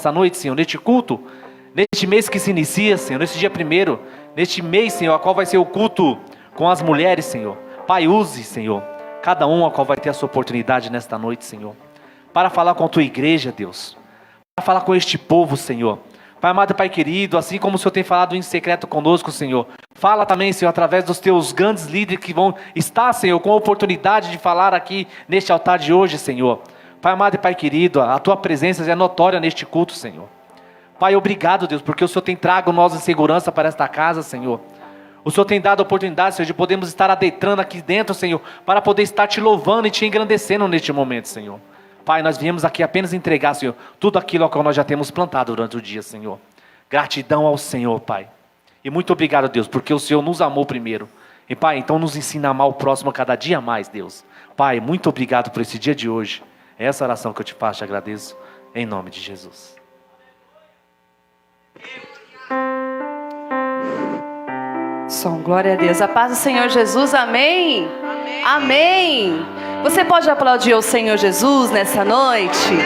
nessa noite, Senhor, neste culto, neste mês que se inicia, Senhor, neste dia 1º, neste mês, Senhor, a qual vai ser o culto com as mulheres, Senhor. Pai, use, Senhor, cada um a qual vai ter a sua oportunidade nesta noite, Senhor, para falar com a tua igreja, Deus, para falar com este povo, Senhor. Pai amado, Pai querido, assim como o Senhor tem falado em secreto conosco, Senhor, fala também, Senhor, através dos teus grandes líderes que vão estar, Senhor, com a oportunidade de falar aqui neste altar de hoje, Senhor. Pai amado e Pai querido, a tua presença é notória neste culto, Senhor. Pai, obrigado, Deus, porque o Senhor tem trago nós em segurança para esta casa, Senhor. O Senhor tem dado a oportunidade, Senhor, de podermos estar adentrando aqui dentro, Senhor, para poder estar te louvando e te engrandecendo neste momento, Senhor. Pai, nós viemos aqui apenas entregar, Senhor, tudo aquilo ao qual nós já temos plantado durante o dia, Senhor. Gratidão ao Senhor, Pai. E muito obrigado, Deus, porque o Senhor nos amou primeiro. E, Pai, então nos ensina a amar o próximo cada dia mais, Deus. Pai, muito obrigado por esse dia de hoje. É essa oração que eu te faço, te agradeço, em nome de Jesus. Som, glória a Deus. A paz do Senhor Jesus, amém? Amém. Amém. Você pode aplaudir o Senhor Jesus nessa noite?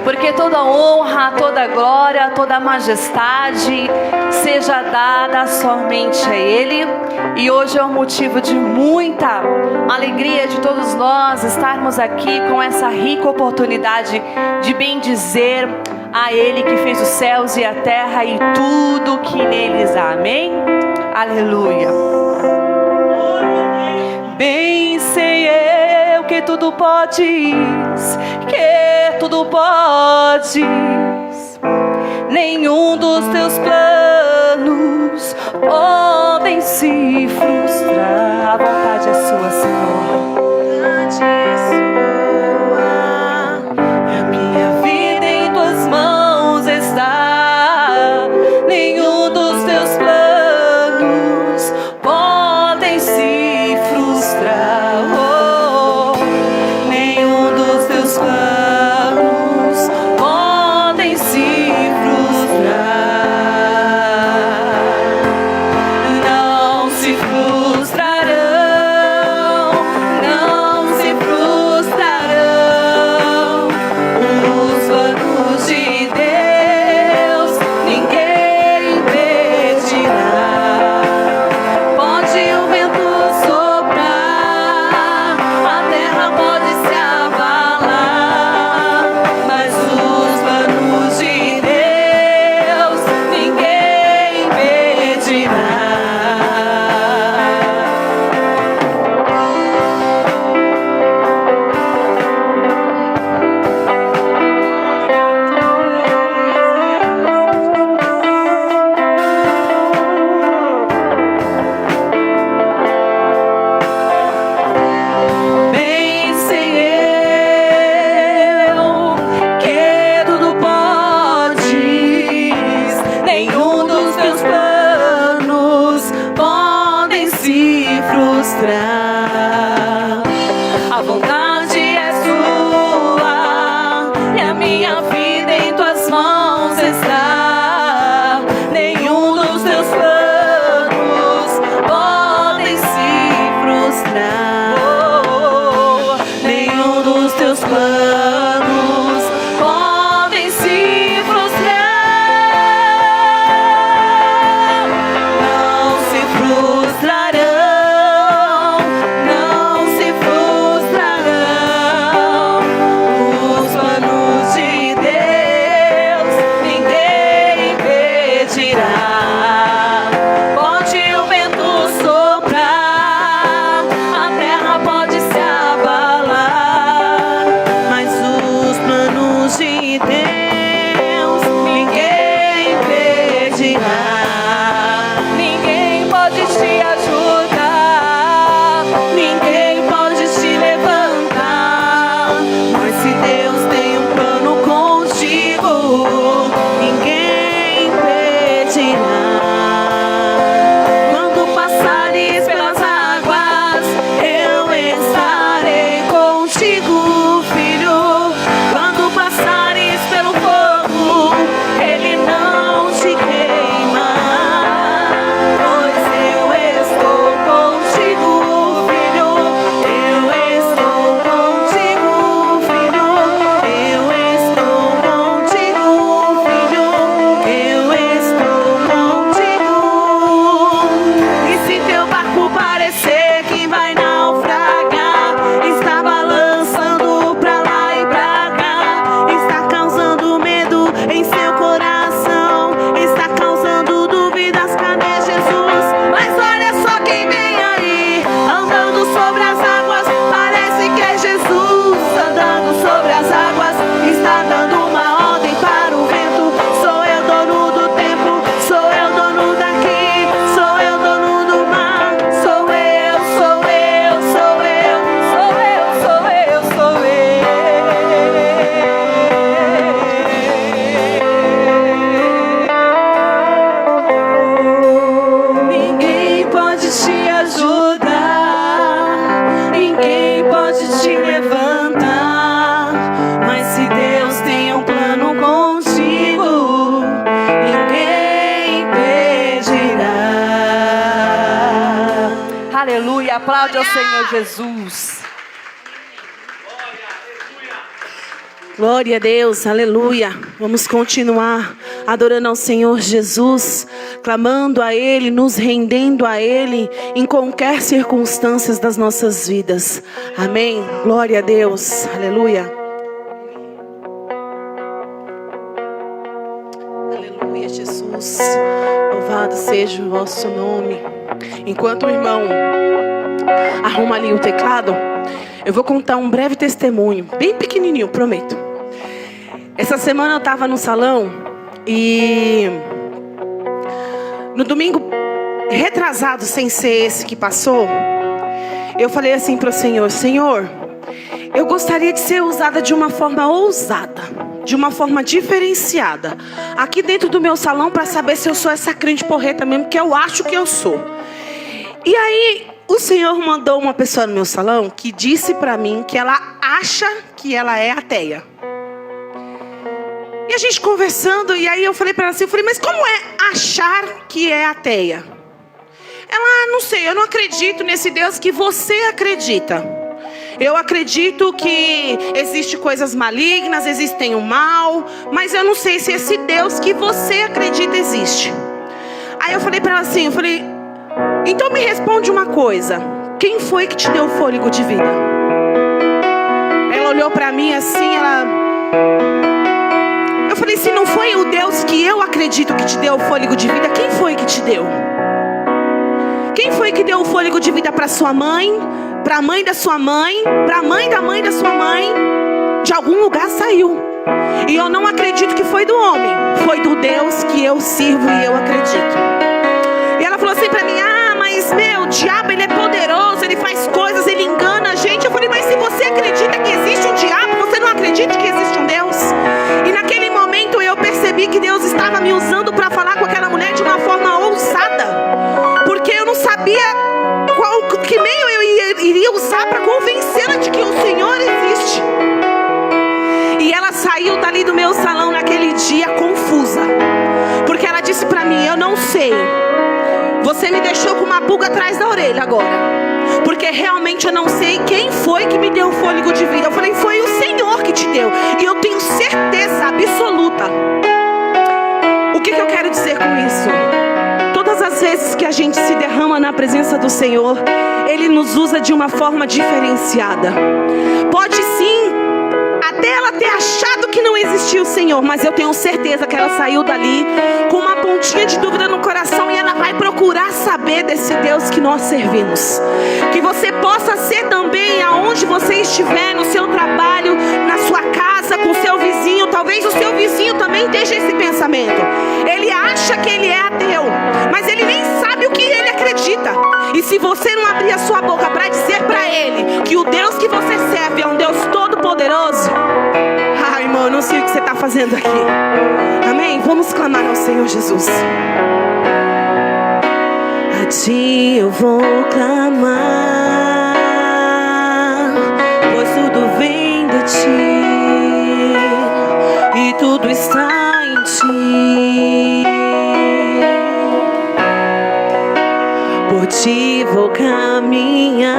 Porque toda honra, toda glória, toda majestade seja dada somente a Ele. E hoje é um motivo de muita alegria de todos nós estarmos aqui com essa rica oportunidade de bendizer a Ele que fez os céus e a terra e tudo que neles há. Amém? Aleluia. Bem sei eu que tudo podes, que tudo podes. Nenhum dos teus planos podem se frustrar. A vontade é sua, Senhor. A vontade é sua. A minha vida em tuas mãos está. Nenhum dos teus planos podem se frustrar. Oh, nenhum dos teus planos podem se frustrar. Não se frustrarão, não se frustrarão os planos de Deus, ninguém impedirá. Pode o vento soprar, a terra pode se abalar, mas os planos de Deus ninguém impedirá. Bem sei eu que tudo podes, nenhum dos teus planos podem se frustrar. A vontade é sua e a minha vida em tuas mãos está. Nenhum dos teus planos podem se frustrar. Oh, nenhum dos teus planos podem se frustrar. Não se frustrarão, não se frustrarão os planos de Deus, ninguém impedirá. Pode o vento soprar, a terra pode se abalar, mas os planos de Deus ninguém impedirá. Ninguém pode te ajudar, ninguém pode te levantar, mas se Deus tem um plano contigo, ninguém impedirá. Quando passares pelas águas, eu estarei contigo, filho. Quando passares pelo fogo, ele não te queimará. aplaude ao Senhor Jesus. Glória a Deus, aleluia. Vamos continuar adorando ao Senhor Jesus, clamando a Ele, nos rendendo a Ele em qualquer circunstância das nossas vidas. Amém. Glória a Deus, aleluia. Aleluia, Jesus. Louvado seja o vosso nome. Enquanto o irmão arruma ali o teclado, eu vou contar um breve testemunho, bem pequenininho, prometo. Essa semana eu estava no salão e no domingo retrasado, sem ser esse que passou, eu falei assim para o Senhor: Senhor, eu gostaria de ser usada de uma forma ousada, de uma forma diferenciada, aqui dentro do meu salão, para saber se eu sou essa crente porreta mesmo, que eu acho que eu sou. E aí o Senhor mandou uma pessoa no meu salão que disse para mim que ela acha que ela é ateia. E a gente conversando, e aí eu falei para ela assim, mas como é achar que é ateia? Ela, não sei, eu não acredito nesse Deus que você acredita. Eu acredito que existe coisas malignas, existem o mal, mas eu não sei se esse Deus que você acredita existe. Aí eu falei para ela assim, então me responde uma coisa, quem foi que te deu o fôlego de vida? Ela olhou para mim assim, eu falei, se não foi o Deus que eu acredito que te deu o fôlego de vida, quem foi que te deu? Quem foi que deu o fôlego de vida para sua mãe, para a mãe da sua mãe, para a mãe da sua mãe? De algum lugar saiu. E eu não acredito que foi do homem, foi do Deus que eu sirvo e eu acredito. E ela falou assim para mim, mas o diabo ele é poderoso, ele faz coisas, ele engana a gente. Eu falei, mas se você acredita que existe um diabo, você não acredita que existe um Deus? E naquele momento eu percebi que Deus estava me usando para falar com aquela mulher de uma forma ousada, porque eu não sabia que meio eu iria usar para convencê-la de que o Senhor existe. E ela saiu dali do meu salão naquele dia confusa, porque ela disse para mim, eu não sei, você me deixou com uma pulga atrás da orelha agora, porque realmente eu não sei quem foi que me deu o fôlego de vida. Eu falei, foi o Senhor que te deu, e eu tenho certeza absoluta. O que eu quero dizer com isso? Todas as vezes que a gente se derrama na presença do Senhor, Ele nos usa de uma forma diferenciada. Pode sim até ela ter achado que não existia o Senhor, mas eu tenho certeza que ela saiu dali com uma pontinha de dúvida no coração, e ela vai procurar saber desse Deus que nós servimos. Que você possa ser também aonde você estiver, no seu trabalho, na sua casa, com o seu vizinho. Talvez o seu vizinho também esteja esse pensamento. Ele acha que ele é ateu, mas ele nem sabe o que ele acredita. E se você não abrir a sua boca para dizer para ele que o Deus que você serve é um Deus todo poderoso, irmão, eu não sei o que você está fazendo aqui. Amém? Vamos clamar ao Senhor Jesus. A ti eu vou clamar, pois tudo vem de ti e tudo está em ti. Por ti vou caminhar,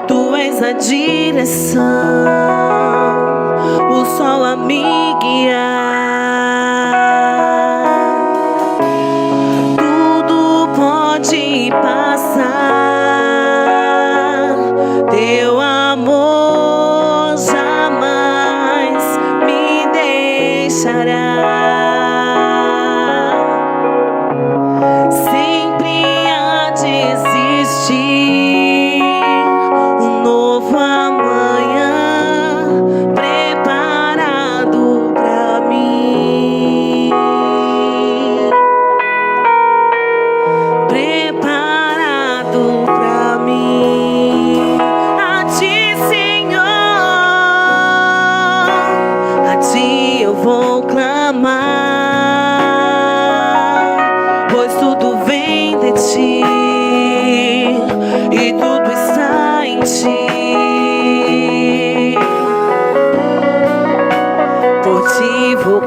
tu és a direção, o sol a me guiar. Tudo pode passar, teu amor jamais me deixará.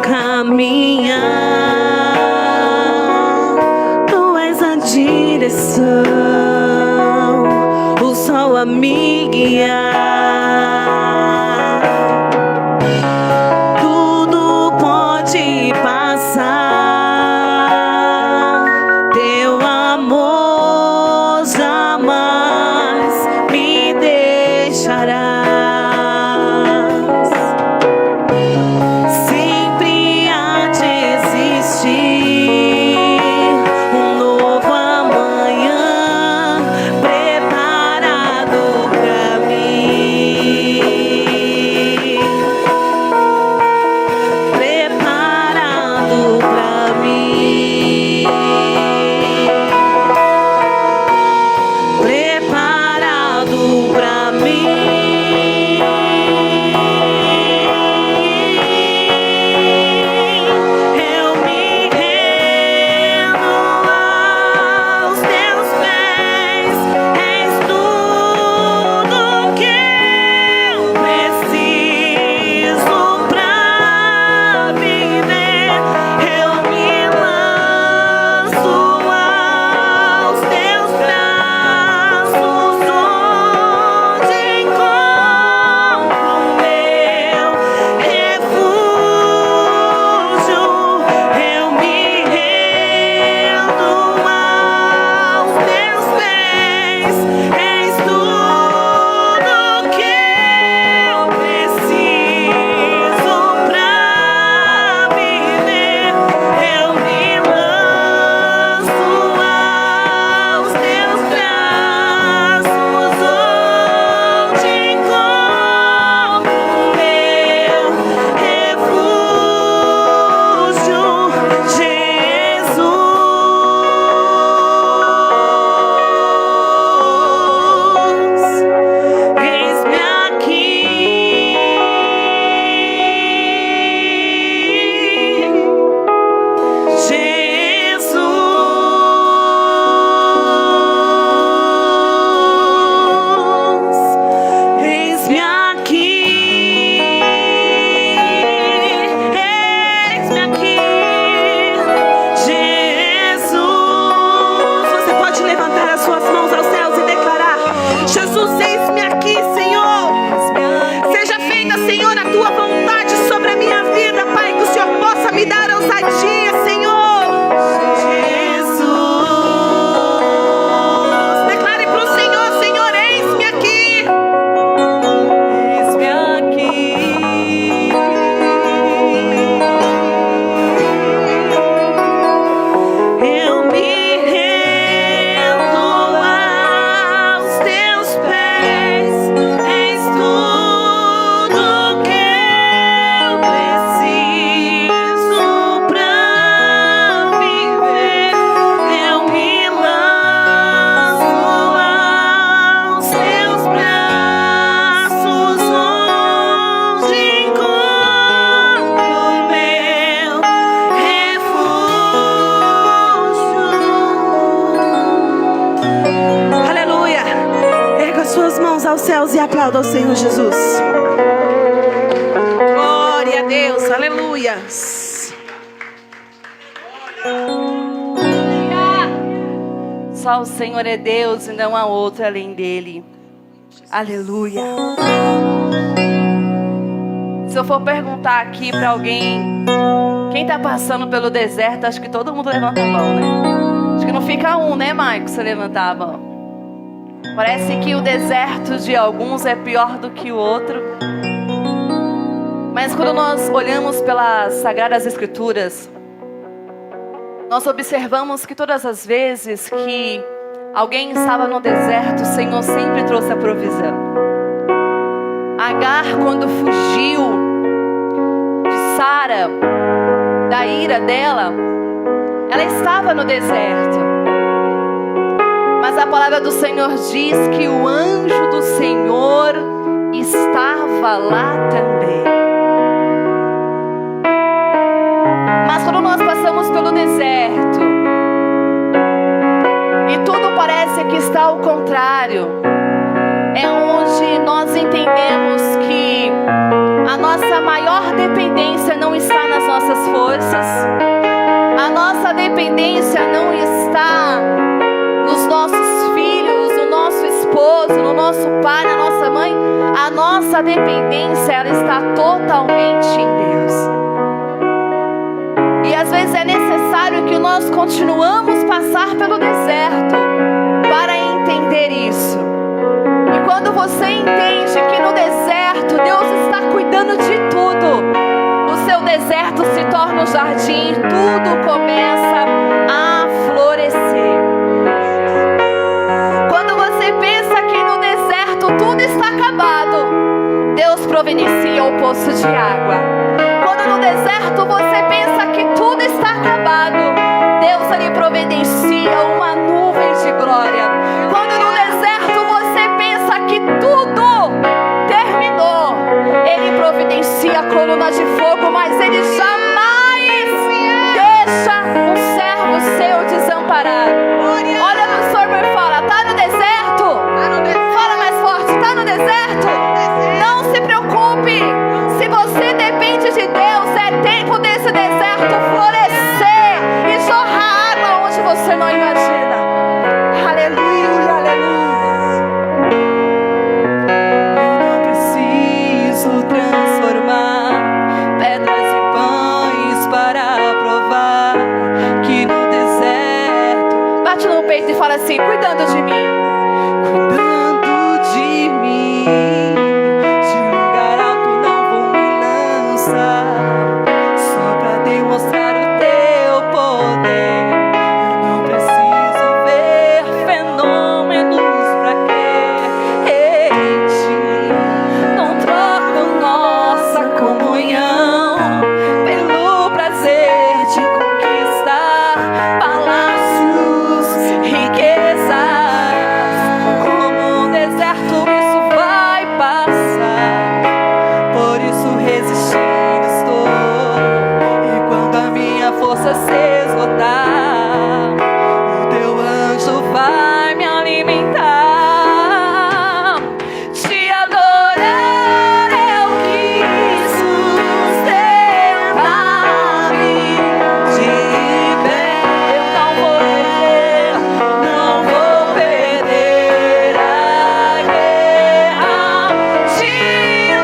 Caminhar, tu és a direção, o sol a me guiar. Tudo pode passar, teu amor jamais me deixará. Aos céus e aplauda ao Senhor Jesus. Glória a Deus, aleluia. Só o Senhor é Deus e não há outro além dele. Aleluia. Se eu for perguntar aqui para alguém, quem está passando pelo deserto, acho que todo mundo levanta a mão, né? Acho que não fica um, né, Maico, se levantar a mão. Parece que o deserto de alguns é pior do que o outro. Mas quando nós olhamos pelas Sagradas Escrituras, nós observamos que todas as vezes que alguém estava no deserto, o Senhor sempre trouxe a provisão. Agar, quando fugiu de Sara, da ira dela, ela estava no deserto. Mas a palavra do Senhor diz que o anjo do Senhor estava lá também. Mas quando nós passamos pelo deserto e tudo parece que está ao contrário, é onde nós entendemos que a nossa maior dependência não está nas nossas forças, a nossa dependência não está nos nossos dependência ela está totalmente em Deus. E às vezes é necessário que nós continuamos passar pelo deserto para entender isso. E quando você entende que no deserto Deus está cuidando de tudo, o seu deserto se torna um jardim, tudo começa a florescer. Quando você pensa que no deserto tudo está acabado, Deus providencia o poço de água. Quando no deserto você pensa que tudo está acabado, Deus lhe providencia uma nuvem de glória. Quando no deserto você pensa que tudo terminou, Ele providencia a coluna de fogo, mas Ele jamais deixa um servo seu desamparado. Olha no seu irmão e fala: tá no deserto? Fala mais forte: tá no deserto? Não se preocupe. Se você depende de Deus, é tempo desse deserto florescer e jorrar água onde você não imagina. Aleluia, aleluia. Eu não preciso transformar pedras em pães para provar que no deserto. Bate no peito e fala assim: cuidando de mim. Cuidando de mim. De lugar alto não vou me lançar, só pra demonstrar o teu poder. Eu não preciso ver fenômenos pra crer em ti. Não troco nossa comunhão pelo prazer de conquistar palácios, riquezas. Como um deserto isso vai passar, por isso resistindo estou. E quando a minha força se esgotar, o teu anjo vai me alimentar. Te adorar eu quis sustentar-me de pé. Eu não vou perder a guerra. Te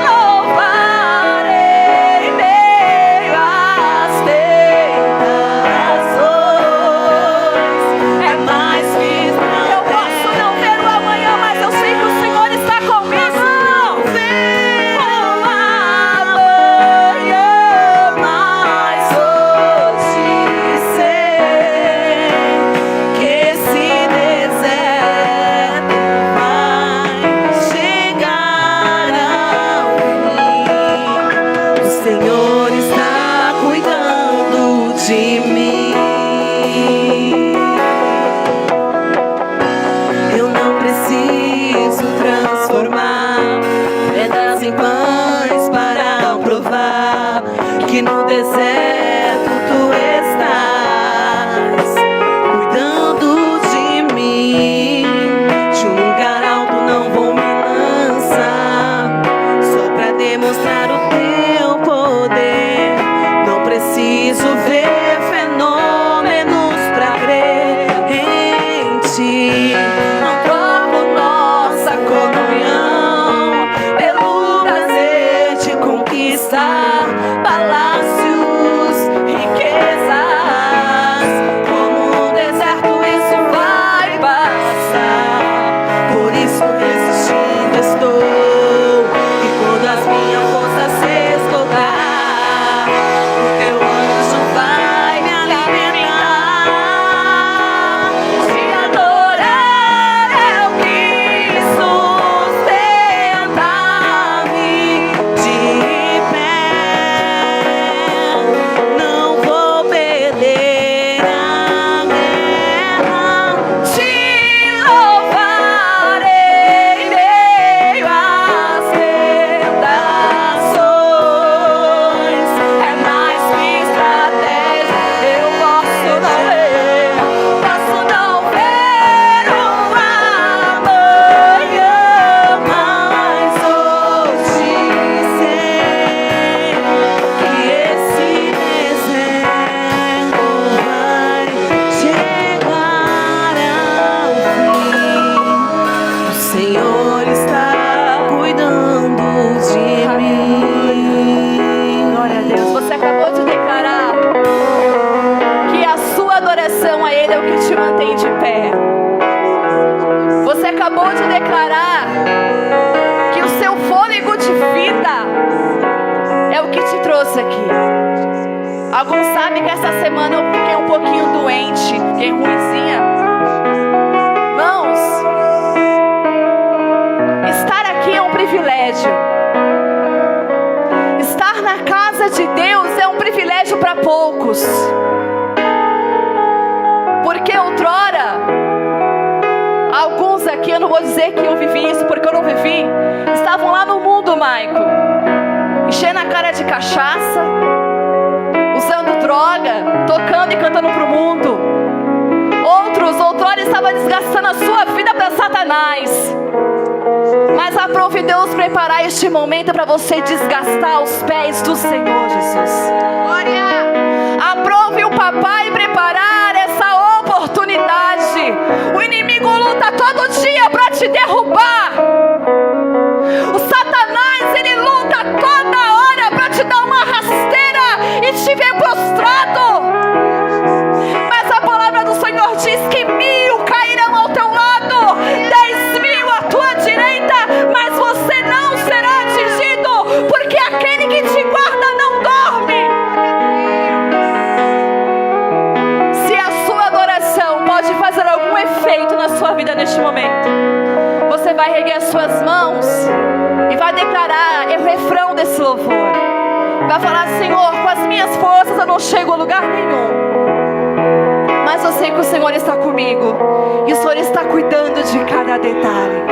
louvarei em meio às tentações. É mais que eu posso não ver o amanhã, mas eu sei que o Senhor está comigo. Amanhã, mas hoje sei que esse deserto vai chegar ao fim. O Senhor está cuidando de mim. Eu não preciso transformar pedras em pães para provar que no deserto tu estás cuidando de mim. De um lugar alto não vou me lançar, só pra demonstrar o teu poder. Não preciso ver fenômenos pra crer em ti. Não troco nossa comunhão pelo prazer de conquistar palácios, mantém de pé. Você acabou de declarar que o seu fôlego de vida é o que te trouxe aqui. Alguns sabem que essa semana eu fiquei um pouquinho doente, fiquei ruinzinha. Irmãos, estar aqui é um privilégio. Estar na casa de Deus é um privilégio para poucos. Porque outrora, alguns aqui, eu não vou dizer que eu vivi isso, porque eu não vivi, estavam lá no mundo, Maico, enchendo a cara de cachaça, usando droga, tocando e cantando pro mundo. Outros, outrora, estavam desgastando a sua vida para Satanás. Mas aprove Deus preparar este momento para você desgastar os pés do Senhor Jesus. Glória! Aprove o papai preparar essa oportunidade. O inimigo luta todo dia para te derrubar. O Satanás, ele luta toda hora para te dar uma rasteira e te ver prostrado. Mas a palavra do Senhor diz que 1000 cairão ao teu lado, 10.000 à tua direita, mas você não será atingido, porque aquele que te guarda não dorme. Se a sua adoração pode fazer algum efeito na sua vida neste momento, você vai erguer as suas mãos e vai declarar o refrão desse louvor. Vai falar: Senhor, com as minhas forças eu não chego a lugar nenhum, mas eu sei que o Senhor está comigo e o Senhor está cuidando de cada detalhe.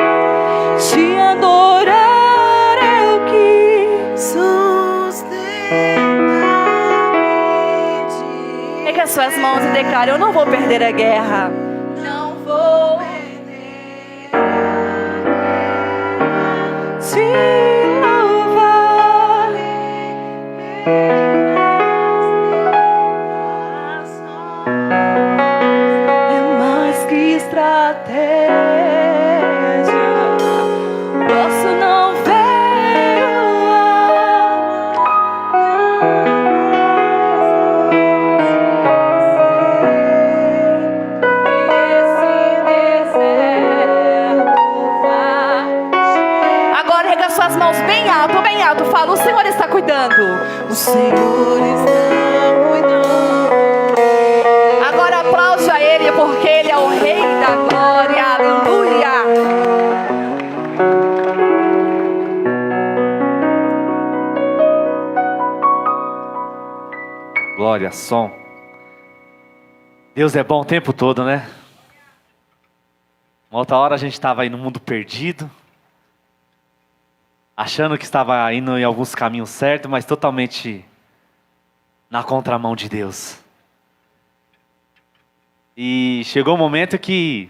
Te adorar é o que sustenta. Pegue as suas mãos e declare: eu não vou perder a guerra. Não vou te louvar. É mais que estratégia. Posso não ver o Agora rega suas mãos bem alto, bem alto. Fala: o Senhor está cuidando. O Senhor está cuidando. Agora aplaude a Ele, porque Ele é o Rei da Glória. Aleluia. Glória, som. Deus é bom o tempo todo, né? Uma outra hora a gente estava aí no mundo perdido, achando que estava indo em alguns caminhos certos, mas totalmente na contramão de Deus. E chegou o momento que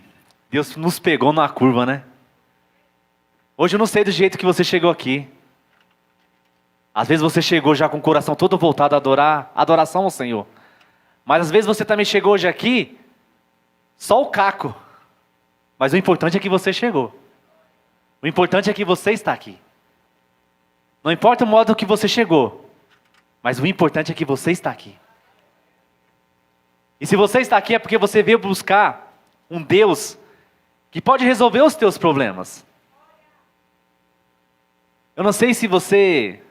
Deus nos pegou na curva, né? Hoje eu não sei do jeito que você chegou aqui. Às vezes você chegou já com o coração todo voltado a adoração ao Senhor. Mas às vezes você também chegou hoje aqui, só o caco. Mas o importante é que você chegou. O importante é que você está aqui. Não importa o modo que você chegou, mas o importante é que você está aqui. E se você está aqui é porque você veio buscar um Deus que pode resolver os teus problemas. Eu não sei se você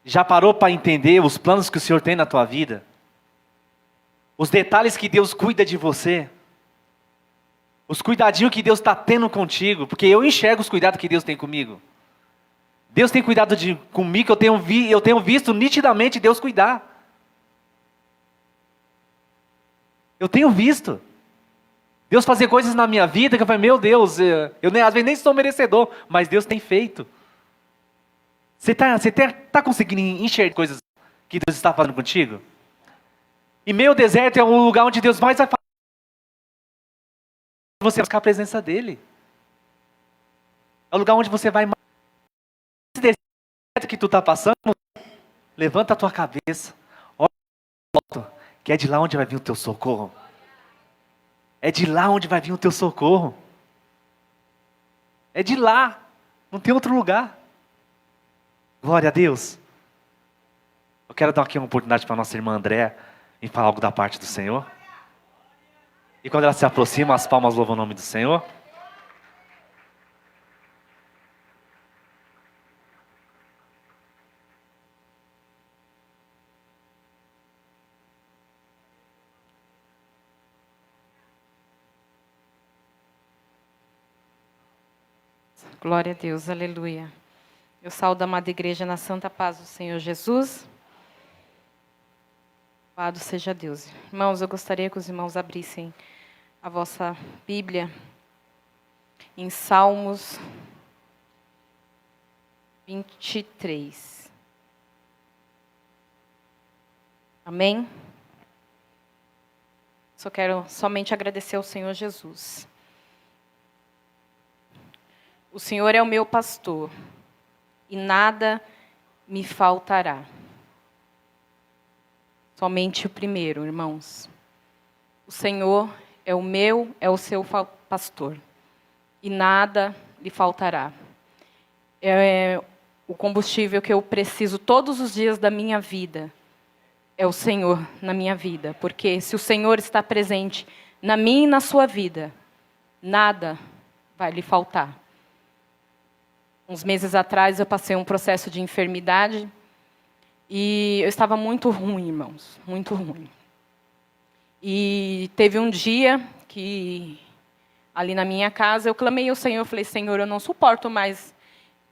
já parou para entender os planos que o Senhor tem na tua vida, os detalhes que Deus cuida de você, os cuidadinhos que Deus está tendo contigo, porque eu enxergo os cuidados que Deus tem comigo. Deus tem cuidado comigo, eu tenho visto nitidamente Deus cuidar. Eu tenho visto Deus fazer coisas na minha vida que eu falei: meu Deus, eu às vezes nem sou merecedor, mas Deus tem feito. Você tá conseguindo enxergar coisas que Deus está fazendo contigo? E meio deserto é um lugar onde Deus mais vai fazer você buscar a presença dEle. É o lugar onde você vai mais. Esse deserto que tu está passando, levanta a tua cabeça, olha para o alto, que é de lá onde vai vir o teu socorro. É de lá onde vai vir o teu socorro. É de lá, não tem outro lugar. Glória a Deus. Eu quero dar aqui uma oportunidade para a nossa irmã Andréa em falar algo da parte do Senhor. E quando ela se aproxima, as palmas louvam o nome do Senhor. Glória a Deus, aleluia. Eu saúdo a amada igreja na santa paz do Senhor Jesus. Louvado seja Deus. Irmãos, eu gostaria que os irmãos abrissem a vossa Bíblia em Salmos 23. Amém? Só quero somente agradecer ao Senhor Jesus. O Senhor é o meu pastor, e nada me faltará. Somente o primeiro, irmãos. O Senhor é o seu pastor, e nada lhe faltará. É o combustível que eu preciso todos os dias da minha vida. É o Senhor na minha vida, porque se o Senhor está presente na minha e na sua vida, nada vai lhe faltar. Uns meses atrás eu passei um processo de enfermidade e eu estava muito ruim, irmãos, muito ruim. E teve um dia que, ali na minha casa, eu clamei ao Senhor, eu falei, Senhor, eu não suporto mais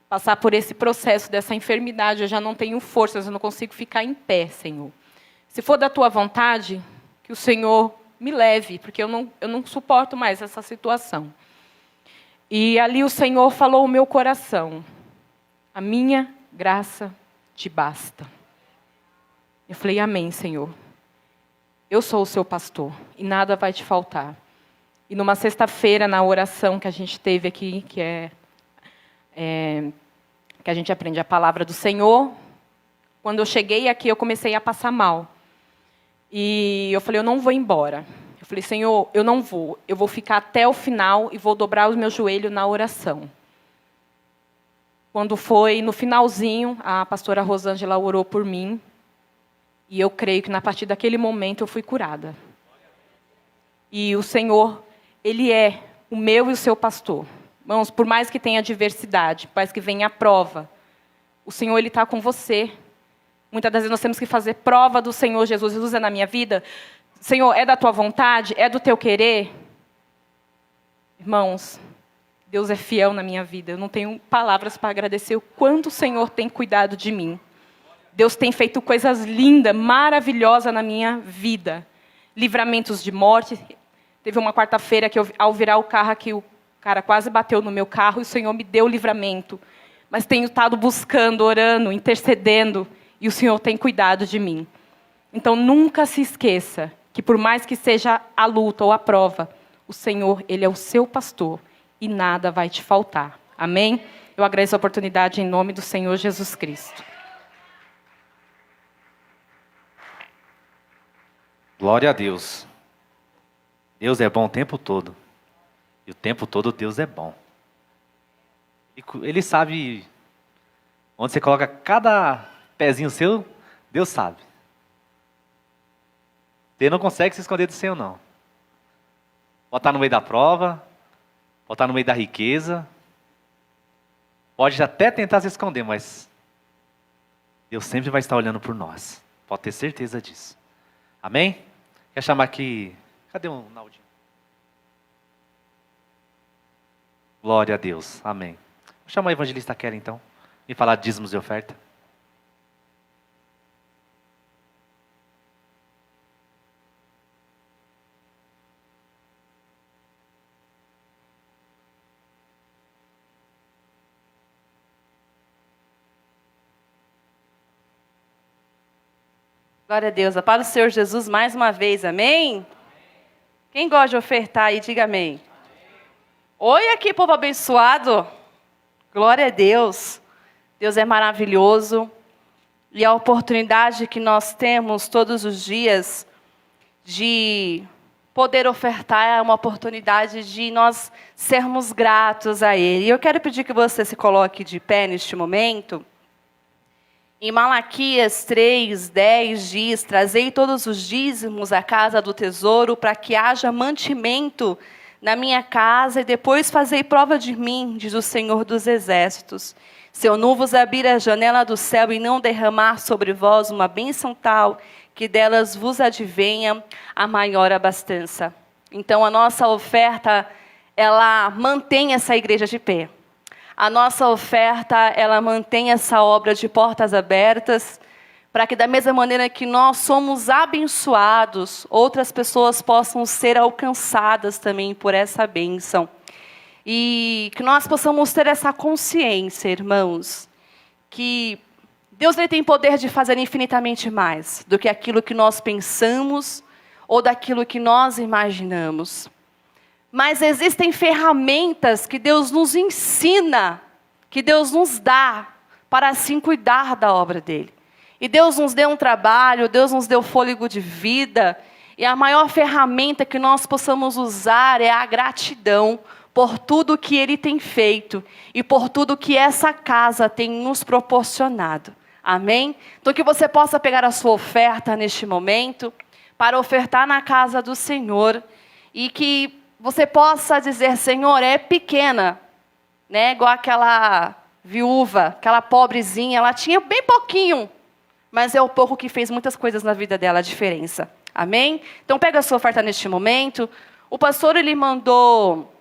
passar por esse processo dessa enfermidade, eu já não tenho forças, eu não consigo ficar em pé, Senhor. Se for da Tua vontade, que o Senhor me leve, porque eu não suporto mais essa situação. E ali o Senhor falou ao meu coração, a minha graça te basta. Eu falei, amém, Senhor. Eu sou o seu pastor e nada vai te faltar. E numa sexta-feira, na oração que a gente teve aqui, que a gente aprende a palavra do Senhor, quando eu cheguei aqui, eu comecei a passar mal. E eu falei, eu não vou embora. Eu falei, Senhor, eu não vou. Eu vou ficar até o final e vou dobrar os meus joelhos na oração. Quando foi no finalzinho, a pastora Rosângela orou por mim. E eu creio que, a partir daquele momento, eu fui curada. E o Senhor, Ele é o meu e o seu pastor. Irmãos, por mais que tenha adversidade, por mais que venha a prova, o Senhor, Ele está com você. Muitas das vezes nós temos que fazer prova do Senhor Jesus. Jesus é na minha vida. Senhor, é da Tua vontade? É do Teu querer? Irmãos, Deus é fiel na minha vida. Eu não tenho palavras para agradecer o quanto o Senhor tem cuidado de mim. Deus tem feito coisas lindas, maravilhosas na minha vida. Livramentos de morte. Teve uma quarta-feira que, ao virar o carro aqui, o cara quase bateu no meu carro e o Senhor me deu livramento. Mas tenho estado buscando, orando, intercedendo, e o Senhor tem cuidado de mim. Então, nunca se esqueça que, por mais que seja a luta ou a prova, o Senhor, Ele é o seu pastor e nada vai te faltar. Amém? Eu agradeço a oportunidade em nome do Senhor Jesus Cristo. Glória a Deus. Deus é bom o tempo todo. E o tempo todo Deus é bom. Ele sabe onde você coloca cada pezinho seu, Deus sabe. Você não consegue se esconder do Senhor, não. Pode estar no meio da prova, pode estar no meio da riqueza, pode até tentar se esconder, mas Deus sempre vai estar olhando por nós. Pode ter certeza disso. Amém? Quer chamar aqui... Cadê o Naldinho? Glória a Deus. Amém. Vou chamar a evangelista Kelly, então. Vem falar de dízimos e oferta. Glória a Deus. A paz do Senhor Jesus mais uma vez. Amém? Quem gosta de ofertar aí, diga amém. Oi aqui, povo abençoado. Glória a Deus. Deus é maravilhoso. E a oportunidade que nós temos todos os dias de poder ofertar é uma oportunidade de nós sermos gratos a Ele. E eu quero pedir que você se coloque de pé neste momento. Em Malaquias 3:10 diz: trazei todos os dízimos à casa do tesouro, para que haja mantimento na minha casa, e depois fazei prova de mim, diz o Senhor dos Exércitos. Se eu não vos abrir a janela do céu e não derramar sobre vós uma bênção tal, que delas vos advenha a maior abastança. Então a nossa oferta, ela mantém essa igreja de pé. A nossa oferta, ela mantém essa obra de portas abertas, para que da mesma maneira que nós somos abençoados, outras pessoas possam ser alcançadas também por essa bênção. E que nós possamos ter essa consciência, irmãos, que Deus ele tem poder de fazer infinitamente mais do que aquilo que nós pensamos ou daquilo que nós imaginamos. Mas existem ferramentas que Deus nos ensina, que Deus nos dá, para assim cuidar da obra dele. E Deus nos deu um trabalho, Deus nos deu fôlego de vida, e a maior ferramenta que nós possamos usar é a gratidão por tudo que ele tem feito e por tudo que essa casa tem nos proporcionado. Amém? Então que você possa pegar a sua oferta neste momento, para ofertar na casa do Senhor, e que você possa dizer: Senhor, é pequena, né? Igual aquela viúva, aquela pobrezinha, ela tinha bem pouquinho, mas é o pouco que fez muitas coisas na vida dela, a diferença. Amém? Então pega a sua oferta neste momento. O pastor ele mandou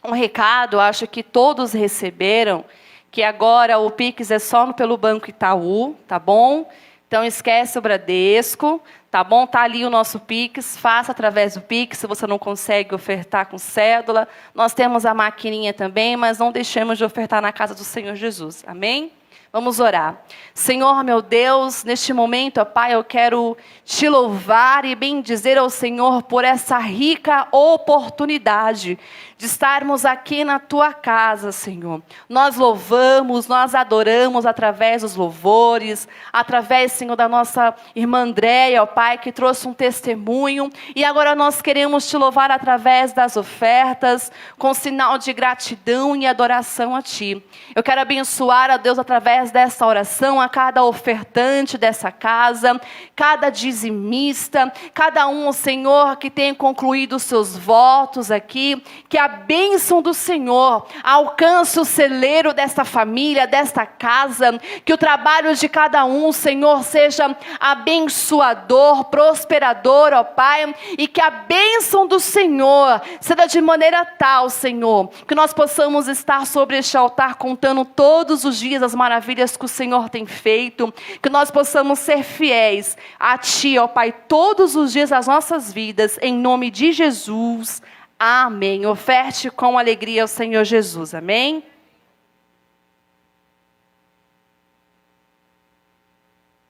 um recado, acho que todos receberam, que agora o Pix é só pelo Banco Itaú, tá bom? Então esquece o Bradesco, tá bom? Tá ali o nosso Pix, faça através do Pix, se você não consegue ofertar com cédula. Nós temos a maquininha também, mas não deixemos de ofertar na casa do Senhor Jesus. Amém? Vamos orar. Senhor, meu Deus, neste momento, ó Pai, eu quero te louvar e bendizer ao Senhor por essa rica oportunidade de estarmos aqui na Tua casa, Senhor. Nós louvamos, nós adoramos através dos louvores, através, Senhor, da nossa irmã Andréia, ó Pai, que trouxe um testemunho. E agora nós queremos te louvar através das ofertas, com sinal de gratidão e adoração a Ti. Eu quero abençoar a Deus através dessa oração a cada ofertante dessa casa, cada dizimista, cada um, Senhor, que tem concluído os seus votos aqui, que a bênção do Senhor alcance o celeiro desta família, desta casa, que o trabalho de cada um, Senhor, seja abençoador, prosperador, ó Pai, e que a bênção do Senhor seja de maneira tal, Senhor, que nós possamos estar sobre este altar contando todos os dias as maravilhas que o Senhor tem feito, que nós possamos ser fiéis a Ti, ó Pai, todos os dias das nossas vidas, em nome de Jesus. Amém. Oferte com alegria ao Senhor Jesus. Amém.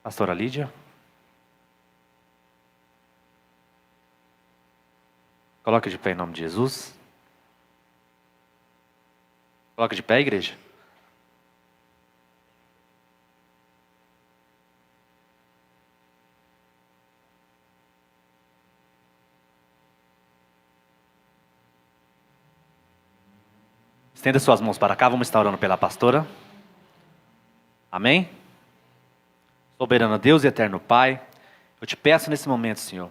Pastora Lídia. Coloque de pé em nome de Jesus. Coloque de pé, igreja. Estenda suas mãos para cá, vamos estar orando pela pastora. Amém? Soberano Deus e eterno Pai, eu te peço nesse momento, Senhor,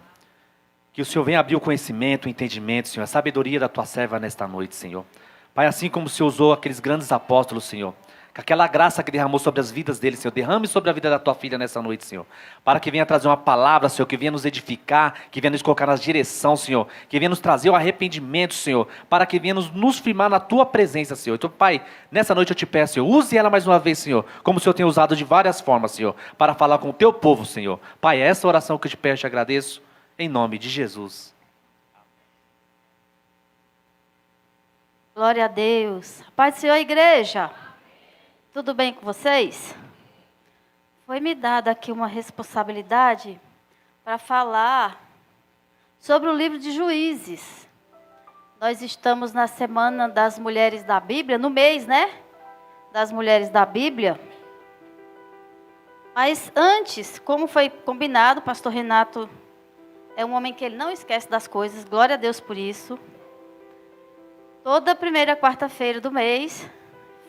que o Senhor venha abrir o conhecimento, o entendimento, Senhor, a sabedoria da Tua serva nesta noite, Senhor. Pai, assim como o Senhor usou aqueles grandes apóstolos, Senhor, que aquela graça que derramou sobre as vidas deles, Senhor, derrame sobre a vida da Tua filha nessa noite, Senhor. Para que venha trazer uma palavra, Senhor, que venha nos edificar, que venha nos colocar na direção, Senhor. Que venha nos trazer o arrependimento, Senhor. Para que venha nos firmar na Tua presença, Senhor. Então, Pai, nessa noite eu te peço, Senhor, use ela mais uma vez, Senhor. Como o Senhor tem usado de várias formas, Senhor. Para falar com o Teu povo, Senhor. Pai, é essa oração que eu te peço e te agradeço. Em nome de Jesus. Glória a Deus. Paz do Senhor, igreja. Tudo bem com vocês? Foi me dada aqui uma responsabilidade para falar sobre o livro de Juízes. Nós estamos na Semana das Mulheres da Bíblia, no mês, né? Das Mulheres da Bíblia. Mas antes, como foi combinado, o pastor Renato é um homem que ele não esquece das coisas, glória a Deus por isso. Toda primeira quarta-feira do mês,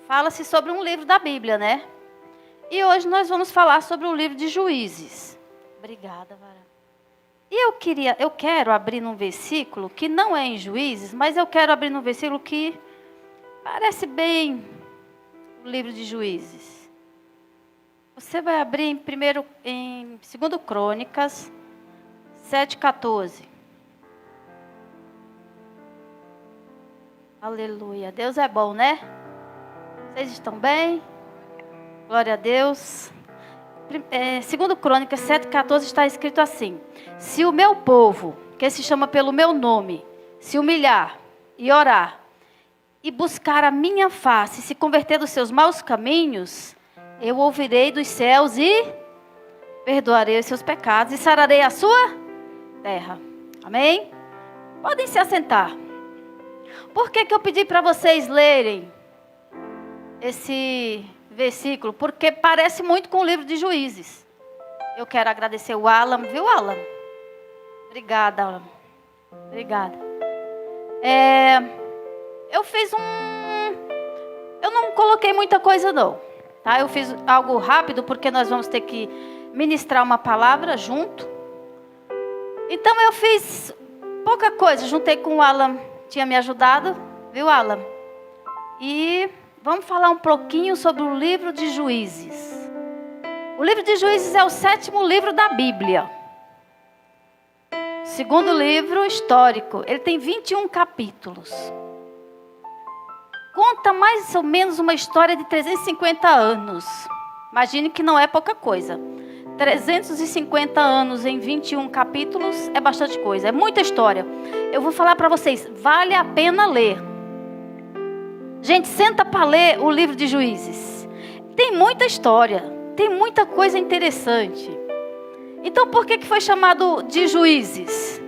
fala-se sobre um livro da Bíblia, né? E hoje nós vamos falar sobre o livro de Juízes. Obrigada, Vara. E eu quero abrir num versículo que não é em Juízes, mas eu quero abrir num versículo que parece bem o livro de Juízes. Você vai abrir em 2 Crônicas 7:14. Aleluia. Deus é bom, né? Vocês estão bem? Glória a Deus. 2 Crônicas 7:14 está escrito assim: se o meu povo, que se chama pelo meu nome, se humilhar e orar, e buscar a minha face, e se converter dos seus maus caminhos, eu ouvirei dos céus e perdoarei os seus pecados e sararei a sua terra. Amém? Podem se assentar. Por que eu pedi para vocês lerem esse versículo? Porque parece muito com o livro de Juízes. Eu quero agradecer o Alan, viu, Alan? Obrigada, Alan. Obrigada. Eu não coloquei muita coisa, não. Tá? Eu fiz algo rápido, porque nós vamos ter que ministrar uma palavra junto. Então eu fiz pouca coisa. Juntei com o Alan, tinha me ajudado, viu, Alan? E vamos falar um pouquinho sobre o livro de Juízes. O livro de Juízes é o 7º livro da Bíblia. Segundo livro histórico. Ele tem 21 capítulos. Conta mais ou menos uma história de 350 anos. Imagine que não é pouca coisa. 350 anos em 21 capítulos é bastante coisa. É muita história. Eu vou falar para vocês. Vale a pena ler. Gente, senta para ler o livro de Juízes. Tem muita história. Tem muita coisa interessante. Então, por que foi chamado de Juízes?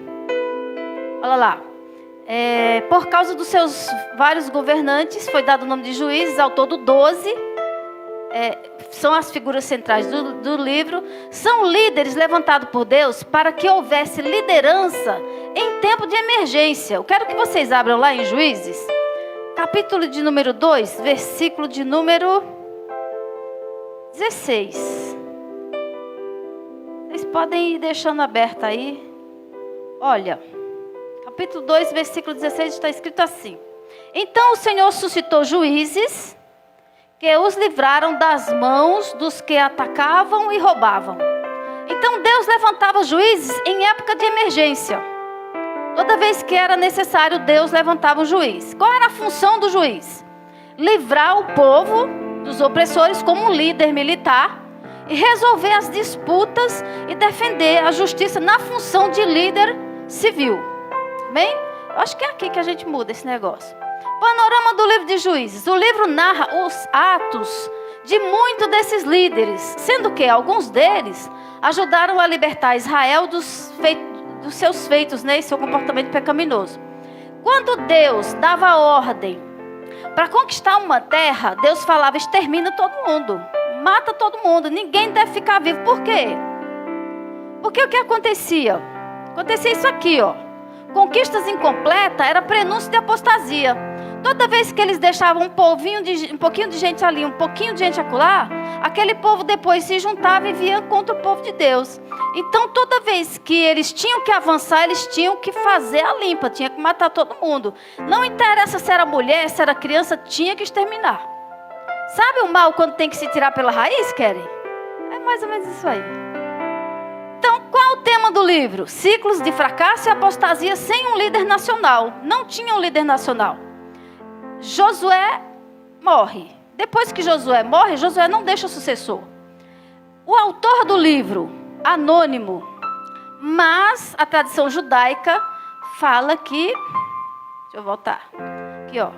Olha lá. Por causa dos seus vários governantes, foi dado o nome de Juízes, ao todo 12. São as figuras centrais do livro. São líderes levantados por Deus para que houvesse liderança em tempo de emergência. Eu quero que vocês abram lá em Juízes. Capítulo de número 2, versículo de número 16. Vocês podem ir deixando aberto aí. Olha, capítulo 2, versículo 16 está escrito assim: então o Senhor suscitou juízes que os livraram das mãos dos que atacavam e roubavam. Então Deus levantava juízes em época de emergência. Toda vez que era necessário, Deus levantava um juiz. Qual era a função do juiz? Livrar o povo dos opressores como líder militar e resolver as disputas e defender a justiça na função de líder civil. Amém? Eu acho que é aqui que a gente muda esse negócio. Panorama do livro de Juízes. O livro narra os atos de muitos desses líderes, sendo que alguns deles ajudaram a libertar Israel dos seus feitos, né, e seu comportamento pecaminoso. Quando Deus dava ordem para conquistar uma terra, Deus falava: extermina todo mundo, mata todo mundo, ninguém deve ficar vivo. Por quê? Porque o que acontecia? Acontecia isso aqui, ó. Conquistas incompletas era prenúncio de apostasia. Toda vez que eles deixavam um pouquinho de gente ali, um pouquinho de gente acolá, aquele povo depois se juntava e via contra o povo de Deus. Então, toda vez que eles tinham que avançar, eles tinham que fazer a limpa, tinha que matar todo mundo. Não interessa se era mulher, se era criança, tinha que exterminar. Sabe o mal quando tem que se tirar pela raiz, querem? É mais ou menos isso aí. Então, qual é o tema do livro? Ciclos de fracasso e apostasia sem um líder nacional. Não tinha um líder nacional. Josué morre. Depois que Josué morre, Josué não deixa sucessor. O autor do livro, anônimo, mas a tradição judaica fala que, deixa eu voltar, aqui ó,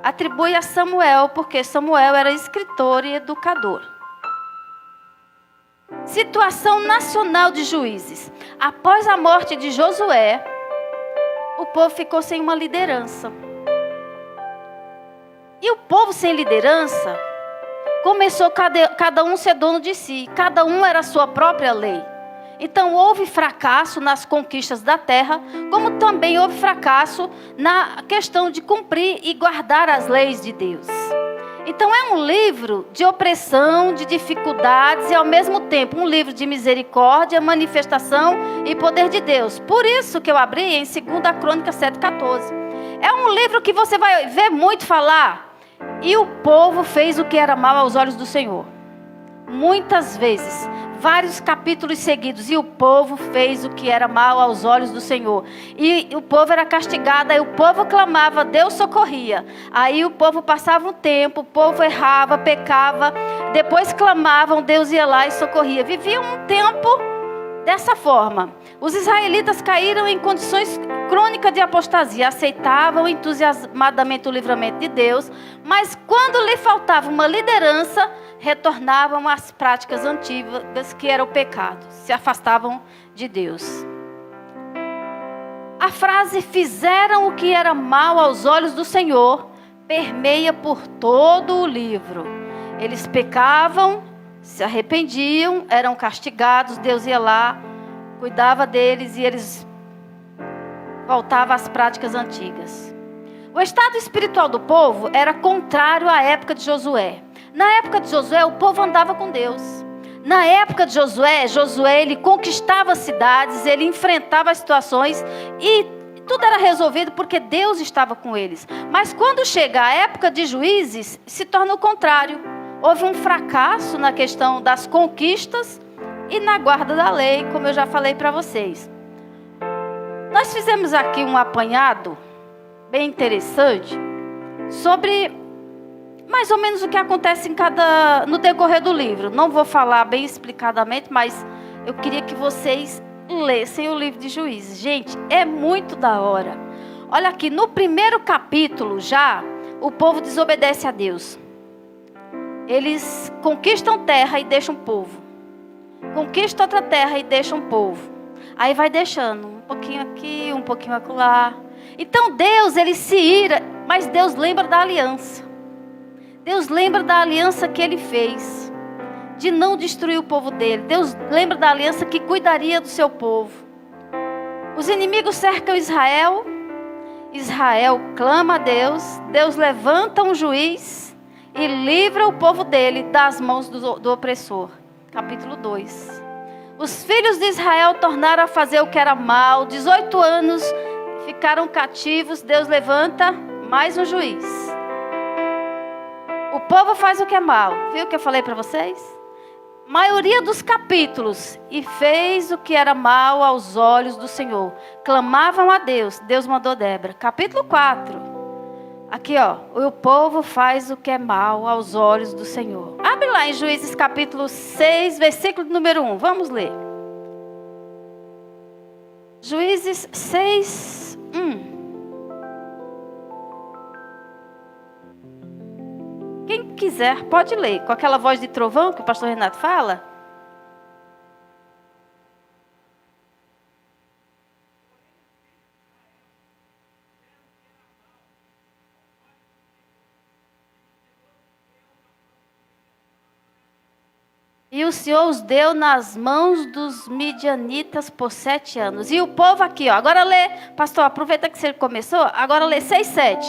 atribui a Samuel, porque Samuel era escritor e educador. Situação nacional de Juízes. Após a morte de Josué, o povo ficou sem uma liderança. E o povo sem liderança começou cada um ser dono de si. Cada um era a sua própria lei. Então houve fracasso nas conquistas da terra, como também houve fracasso na questão de cumprir e guardar as leis de Deus. Então é um livro de opressão, de dificuldades e ao mesmo tempo um livro de misericórdia, manifestação e poder de Deus. Por isso que eu abri em 2 Crônicas 7,14. É um livro que você vai ver muito falar. E o povo fez o que era mal aos olhos do Senhor. Muitas vezes, vários capítulos seguidos, e o povo fez o que era mal aos olhos do Senhor. E o povo era castigado, aí o povo clamava, Deus socorria. Aí o povo passava um tempo, o povo errava, pecava, depois clamavam, Deus ia lá e socorria. Viviam um tempo dessa forma. Os israelitas caíram em condições crônicas de apostasia, aceitavam entusiasmadamente o livramento de Deus, mas quando lhe faltava uma liderança, retornavam às práticas antigas, que era o pecado, se afastavam de Deus. A frase fizeram o que era mal aos olhos do Senhor permeia por todo o livro. Eles pecavam, se arrependiam, eram castigados, Deus ia lá, cuidava deles e eles voltavam às práticas antigas. O estado espiritual do povo era contrário à época de Josué. Na época de Josué, o povo andava com Deus. Na época de Josué, ele conquistava cidades, ele enfrentava as situações e tudo era resolvido porque Deus estava com eles. Mas quando chega a época de Juízes, se torna o contrário. Houve um fracasso na questão das conquistas e na guarda da lei, como eu já falei para vocês. Nós fizemos aqui um apanhado bem interessante sobre mais ou menos o que acontece no decorrer do livro. Não vou falar bem explicadamente, mas eu queria que vocês lessem o livro de Juízes. Gente, é muito da hora. Olha aqui, no primeiro capítulo já, o povo desobedece a Deus. Eles conquistam terra e deixam povo. Conquistam outra terra e deixam povo. Aí vai deixando, um pouquinho aqui, um pouquinho acolá. Então Deus, ele se ira, mas Deus lembra da aliança. Deus lembra da aliança que ele fez, de não destruir o povo dele. Deus lembra da aliança que cuidaria do seu povo. Os inimigos cercam Israel. Israel clama a Deus. Deus levanta um juiz e livra o povo dele das mãos do opressor. Capítulo 2. Os filhos de Israel tornaram a fazer o que era mal. 18 anos ficaram cativos. Deus levanta mais um juiz. O povo faz o que é mal. Viu o que eu falei para vocês? Maioria dos capítulos. E fez o que era mal aos olhos do Senhor. Clamavam a Deus. Deus mandou Débora. Capítulo 4. Aqui, ó. O povo faz o que é mal aos olhos do Senhor. Abre lá em Juízes capítulo 6, versículo número 1. Vamos ler. Juízes 6, 1. Quem quiser, pode ler. Com aquela voz de trovão que o pastor Renato fala. E o Senhor os deu nas mãos dos midianitas por 7 anos. E o povo aqui, ó. Agora lê, pastor, aproveita que você começou. Agora lê 6, 7.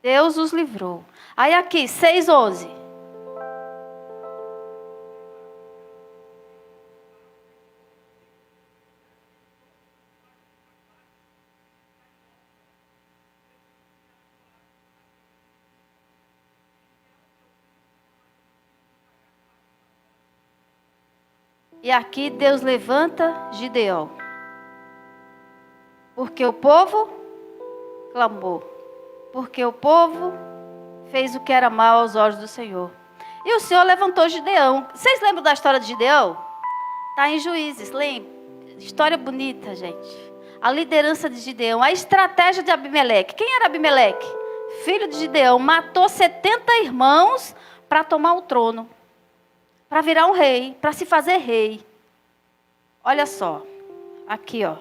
Deus os livrou. Aí aqui, 6, 11. E aqui Deus levanta Gideão. Porque o povo clamou. Porque o povo fez o que era mal aos olhos do Senhor. E o Senhor levantou Gideão. Vocês lembram da história de Gideão? Está em Juízes, lembra? História bonita, gente. A liderança de Gideão, a estratégia de Abimeleque. Quem era Abimeleque? Filho de Gideão. Matou 70 irmãos para tomar o trono. Para virar um rei, para se fazer rei. Olha só. Aqui, ó.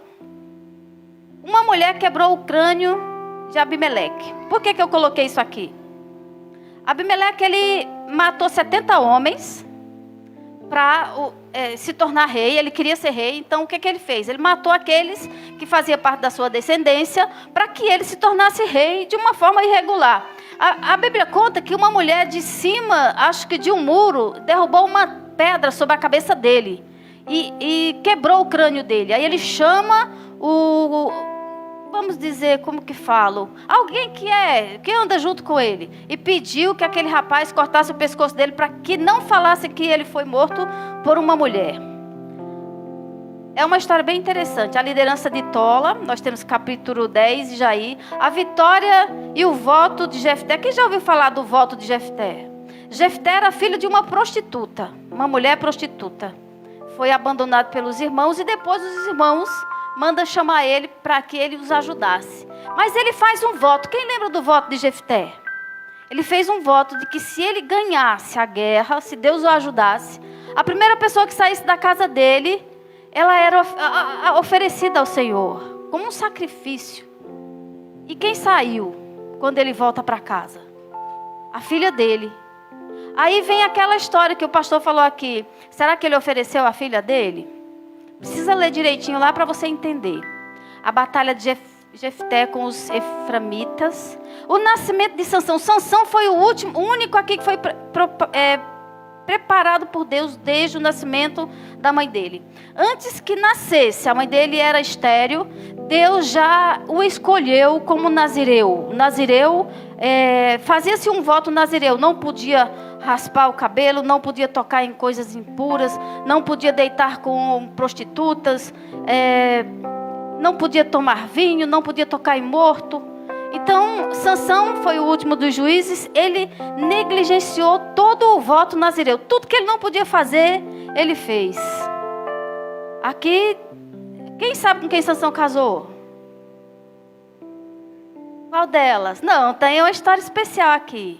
Uma mulher quebrou o crânio de Abimeleque. Por que eu coloquei isso aqui? Abimeleque, ele matou 70 homens para se tornar rei, ele queria ser rei, então o que ele fez? Ele matou aqueles que faziam parte da sua descendência para que ele se tornasse rei de uma forma irregular. A Bíblia conta que uma mulher de cima, acho que de um muro, derrubou uma pedra sobre a cabeça dele e quebrou o crânio dele. Aí ele chama vamos dizer, como que falo? Alguém que anda junto com ele. E pediu que aquele rapaz cortasse o pescoço dele para que não falasse que ele foi morto por uma mulher. É uma história bem interessante. A liderança de Tola, nós temos capítulo 10 de Jair. A vitória e o voto de Jefté. Quem já ouviu falar do voto de Jefté? Jefté era filho de uma prostituta, uma mulher prostituta. Foi abandonado pelos irmãos e depois os irmãos manda chamar ele para que ele os ajudasse. Mas ele faz um voto. Quem lembra do voto de Jefté? Ele fez um voto de que se ele ganhasse a guerra, se Deus o ajudasse, a primeira pessoa que saísse da casa dele, ela era oferecida ao Senhor como um sacrifício. E quem saiu quando ele volta para casa? A filha dele. Aí vem aquela história que o pastor falou aqui. Será que ele ofereceu a filha dele? Precisa ler direitinho lá para você entender. A batalha de Jefté com os eframitas. O nascimento de Sansão. Sansão foi o único aqui que foi preparado por Deus desde o nascimento da mãe dele. Antes que nascesse, a mãe dele era estéril. Deus já o escolheu como nazireu. Nazireu, fazia-se um voto nazireu. Não podia raspar o cabelo, não podia tocar em coisas impuras, não podia deitar com prostitutas, não podia tomar vinho, não podia tocar em morto. Então, Sansão foi o último dos juízes. Ele negligenciou todo o voto nazireu. Tudo que ele não podia fazer, ele fez. Aqui, quem sabe com quem Sansão casou? Qual delas? Não, tem uma história especial aqui.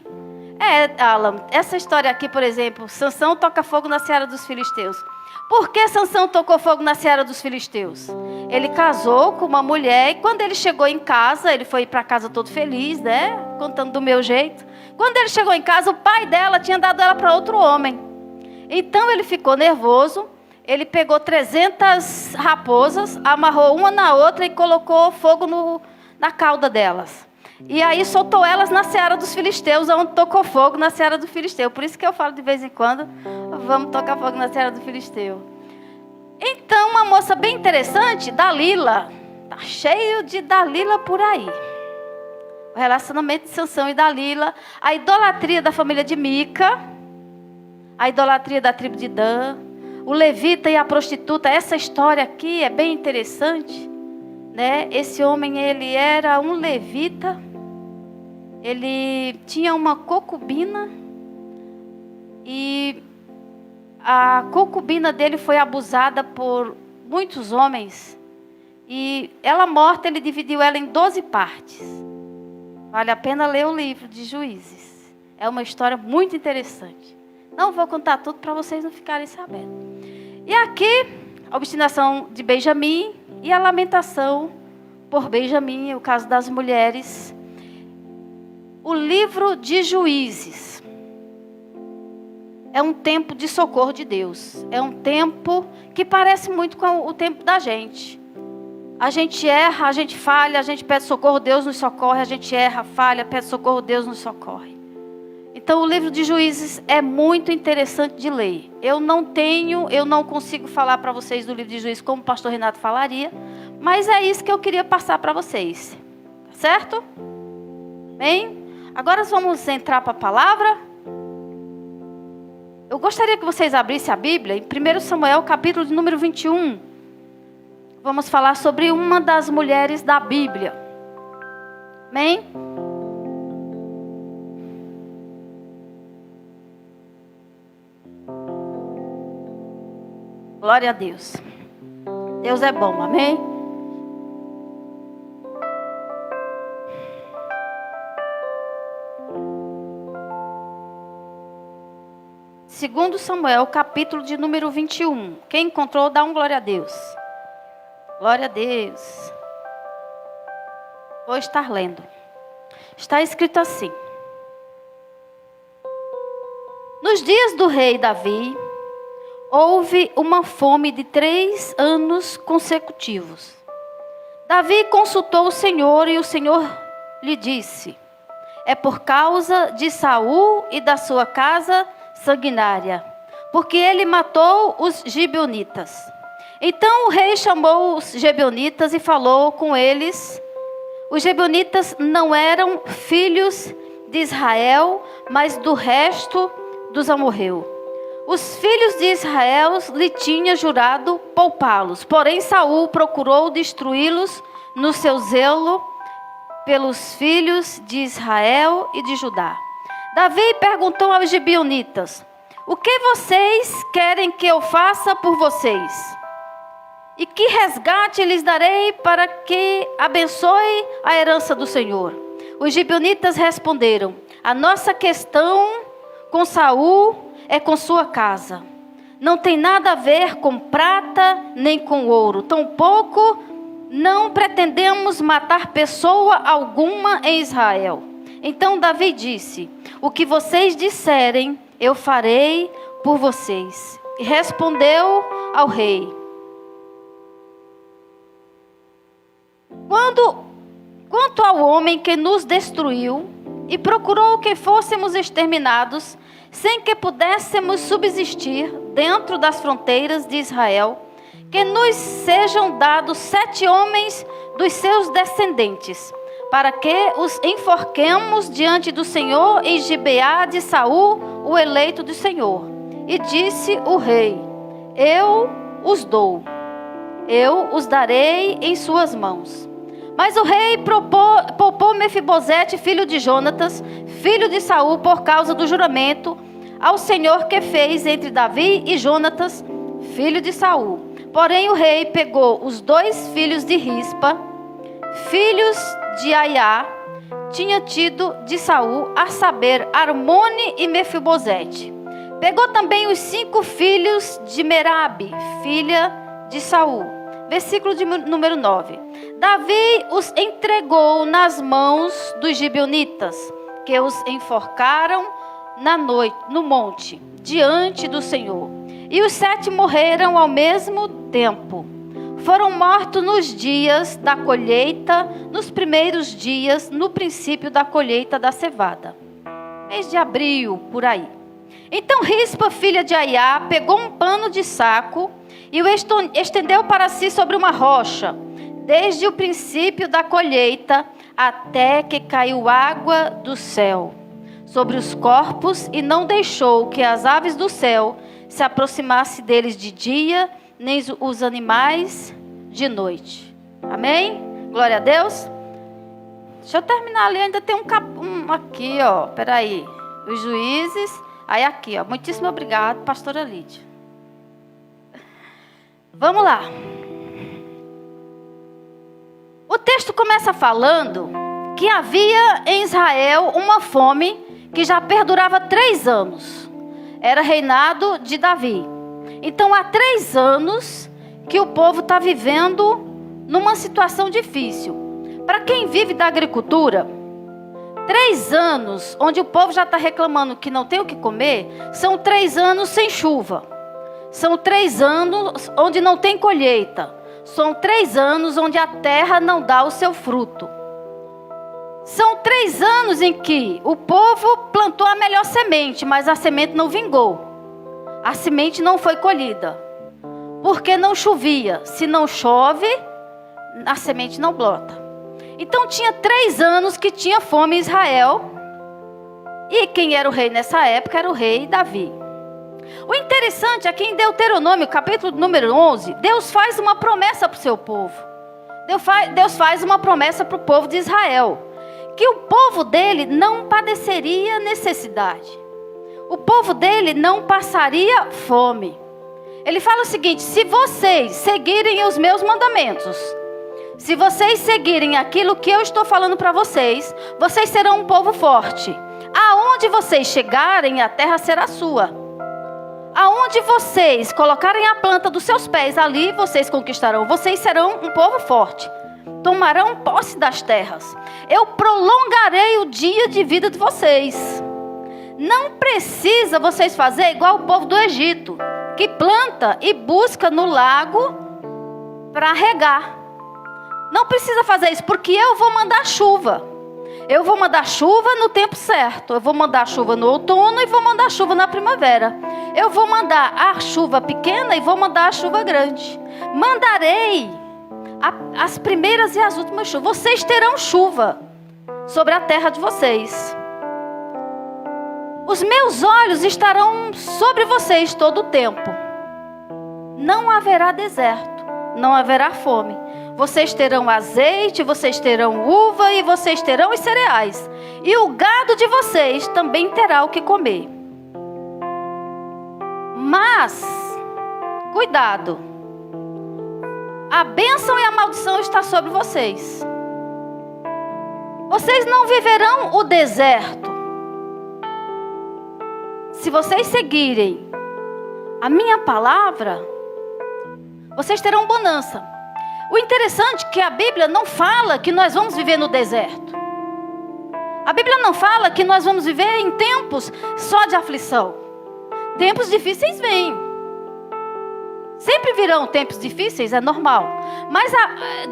Alan, essa história aqui, por exemplo, Sansão toca fogo na seara dos filisteus. Por que Sansão tocou fogo na seara dos filisteus? Ele casou com uma mulher e quando ele chegou em casa, ele foi para casa todo feliz, né? Contando do meu jeito. Quando ele chegou em casa, o pai dela tinha dado ela para outro homem. Então ele ficou nervoso, ele pegou 300 raposas, amarrou uma na outra e colocou fogo na cauda delas. E aí soltou elas na seara dos filisteus, onde tocou fogo na seara do filisteu. Por isso que eu falo de vez em quando, vamos tocar fogo na seara do filisteu. Então, uma moça bem interessante, Dalila. Está cheio de Dalila por aí. O relacionamento de Sansão e Dalila. A idolatria da família de Mica. A idolatria da tribo de Dan. O levita e a prostituta. Essa história aqui é bem interessante, né? Esse homem, ele era um levita. Ele tinha uma concubina e a concubina dele foi abusada por muitos homens. E ela morta, ele dividiu ela em 12 partes. Vale a pena ler o livro de Juízes. É uma história muito interessante. Não vou contar tudo para vocês não ficarem sabendo. E aqui, a obstinação de Benjamim e a lamentação por Benjamim, o caso das mulheres. O livro de Juízes é um tempo de socorro de Deus. É um tempo que parece muito com o tempo da gente. A gente erra, a gente falha, a gente pede socorro, Deus nos socorre. A gente erra, falha, pede socorro, Deus nos socorre. Então o livro de Juízes é muito interessante de ler. Eu não consigo falar para vocês do livro de Juízes como o pastor Renato falaria. Mas é isso que eu queria passar para vocês. Certo? Bem? Agora vamos entrar para a palavra. Eu gostaria que vocês abrissem a Bíblia em 1 Samuel, capítulo de número 21. Vamos falar sobre uma das mulheres da Bíblia. Amém? Glória a Deus. Deus é bom, amém? Segundo Samuel, capítulo de número 21. Quem encontrou, dá um glória a Deus. Glória a Deus. Vou estar lendo. Está escrito assim. Nos dias do rei Davi, houve uma fome de 3 anos consecutivos. Davi consultou o Senhor e o Senhor lhe disse: é por causa de Saul e da sua casa sanguinária, porque ele matou os gibeonitas. Então o rei chamou os gibeonitas e falou com eles. Os gibeonitas não eram filhos de Israel, mas do resto dos amorreus. Os filhos de Israel lhe tinham jurado poupá-los, porém Saul procurou destruí-los no seu zelo pelos filhos de Israel e de Judá. Davi perguntou aos gibeonitas: o que vocês querem que eu faça por vocês? E que resgate lhes darei para que abençoe a herança do Senhor? Os gibeonitas responderam: a nossa questão com Saul é com sua casa. Não tem nada a ver com prata nem com ouro. Tampouco não pretendemos matar pessoa alguma em Israel. Então Davi disse: o que vocês disserem, eu farei por vocês. E respondeu ao rei: quanto ao homem que nos destruiu e procurou que fôssemos exterminados, sem que pudéssemos subsistir dentro das fronteiras de Israel, que nos sejam dados 7 homens dos seus descendentes, para que os enforquemos diante do Senhor em Gibeá de Saul, o eleito do Senhor. E disse o rei: eu os dou, eu os darei em suas mãos. Mas o rei poupou Mefibosete, filho de Jonatas, filho de Saul, por causa do juramento ao Senhor que fez entre Davi e Jonatas, filho de Saul. Porém o rei pegou os 2 filhos de Rispa, filhos de Aiá, tinha tido de Saul, a saber, Armone e Mefibosete. Pegou também os 5 filhos de Merabe, filha de Saul. Versículo de número 9. Davi os entregou nas mãos dos gibeonitas, que os enforcaram na noite, no monte, diante do Senhor. E os 7 morreram ao mesmo tempo. Foram mortos nos dias da colheita, nos primeiros dias, no princípio da colheita da cevada. Mês de abril, por aí. Então Rispa, filha de Aiá, pegou um pano de saco e o estendeu para si sobre uma rocha, desde o princípio da colheita até que caiu água do céu sobre os corpos, e não deixou que as aves do céu se aproximassem deles de dia, nem os animais de noite. Amém? Glória a Deus. Deixa eu terminar ali, ainda tem um aqui, ó. Peraí. Os Juízes. Aí aqui, ó. Muitíssimo obrigado, pastora Lídia. Vamos lá. O texto começa falando que havia em Israel uma fome que já perdurava 3 anos. Era reinado de Davi. Então há 3 anos que o povo está vivendo numa situação difícil. Para quem vive da agricultura, 3 anos onde o povo já está reclamando que não tem o que comer, são 3 anos sem chuva. São 3 anos onde não tem colheita. São 3 anos onde a terra não dá o seu fruto. São 3 anos em que o povo plantou a melhor semente, mas a semente não vingou. A semente não foi colhida, porque não chovia. Se não chove, a semente não brota. Então tinha 3 anos que tinha fome em Israel. E quem era o rei nessa época era o rei Davi. O interessante é que em Deuteronômio, capítulo número 11, Deus faz uma promessa para o seu povo. Deus faz uma promessa para o povo de Israel, que o povo dele não padeceria necessidade. O povo dele não passaria fome. Ele fala o seguinte: se vocês seguirem os meus mandamentos, se vocês seguirem aquilo que eu estou falando para vocês, vocês serão um povo forte. Aonde vocês chegarem, a terra será sua. Aonde vocês colocarem a planta dos seus pés, ali vocês conquistarão. Vocês serão um povo forte. Tomarão posse das terras. Eu prolongarei o dia de vida de vocês. Não precisa vocês fazer igual o povo do Egito, que planta e busca no lago para regar. Não precisa fazer isso, porque eu vou mandar chuva. Eu vou mandar chuva no tempo certo. Eu vou mandar chuva no outono e vou mandar chuva na primavera. Eu vou mandar a chuva pequena e vou mandar a chuva grande. Mandarei as primeiras e as últimas chuvas. Vocês terão chuva sobre a terra de vocês. Os meus olhos estarão sobre vocês todo o tempo. Não haverá deserto, não haverá fome. Vocês terão azeite, vocês terão uva e vocês terão os cereais. E o gado de vocês também terá o que comer. Mas, cuidado. A bênção e a maldição está sobre vocês. Vocês não viverão o deserto. Se vocês seguirem a minha palavra, vocês terão bonança. O interessante é que a Bíblia não fala que nós vamos viver no deserto. A Bíblia não fala que nós vamos viver em tempos só de aflição. Tempos difíceis vêm. Sempre virão tempos difíceis, é normal. Mas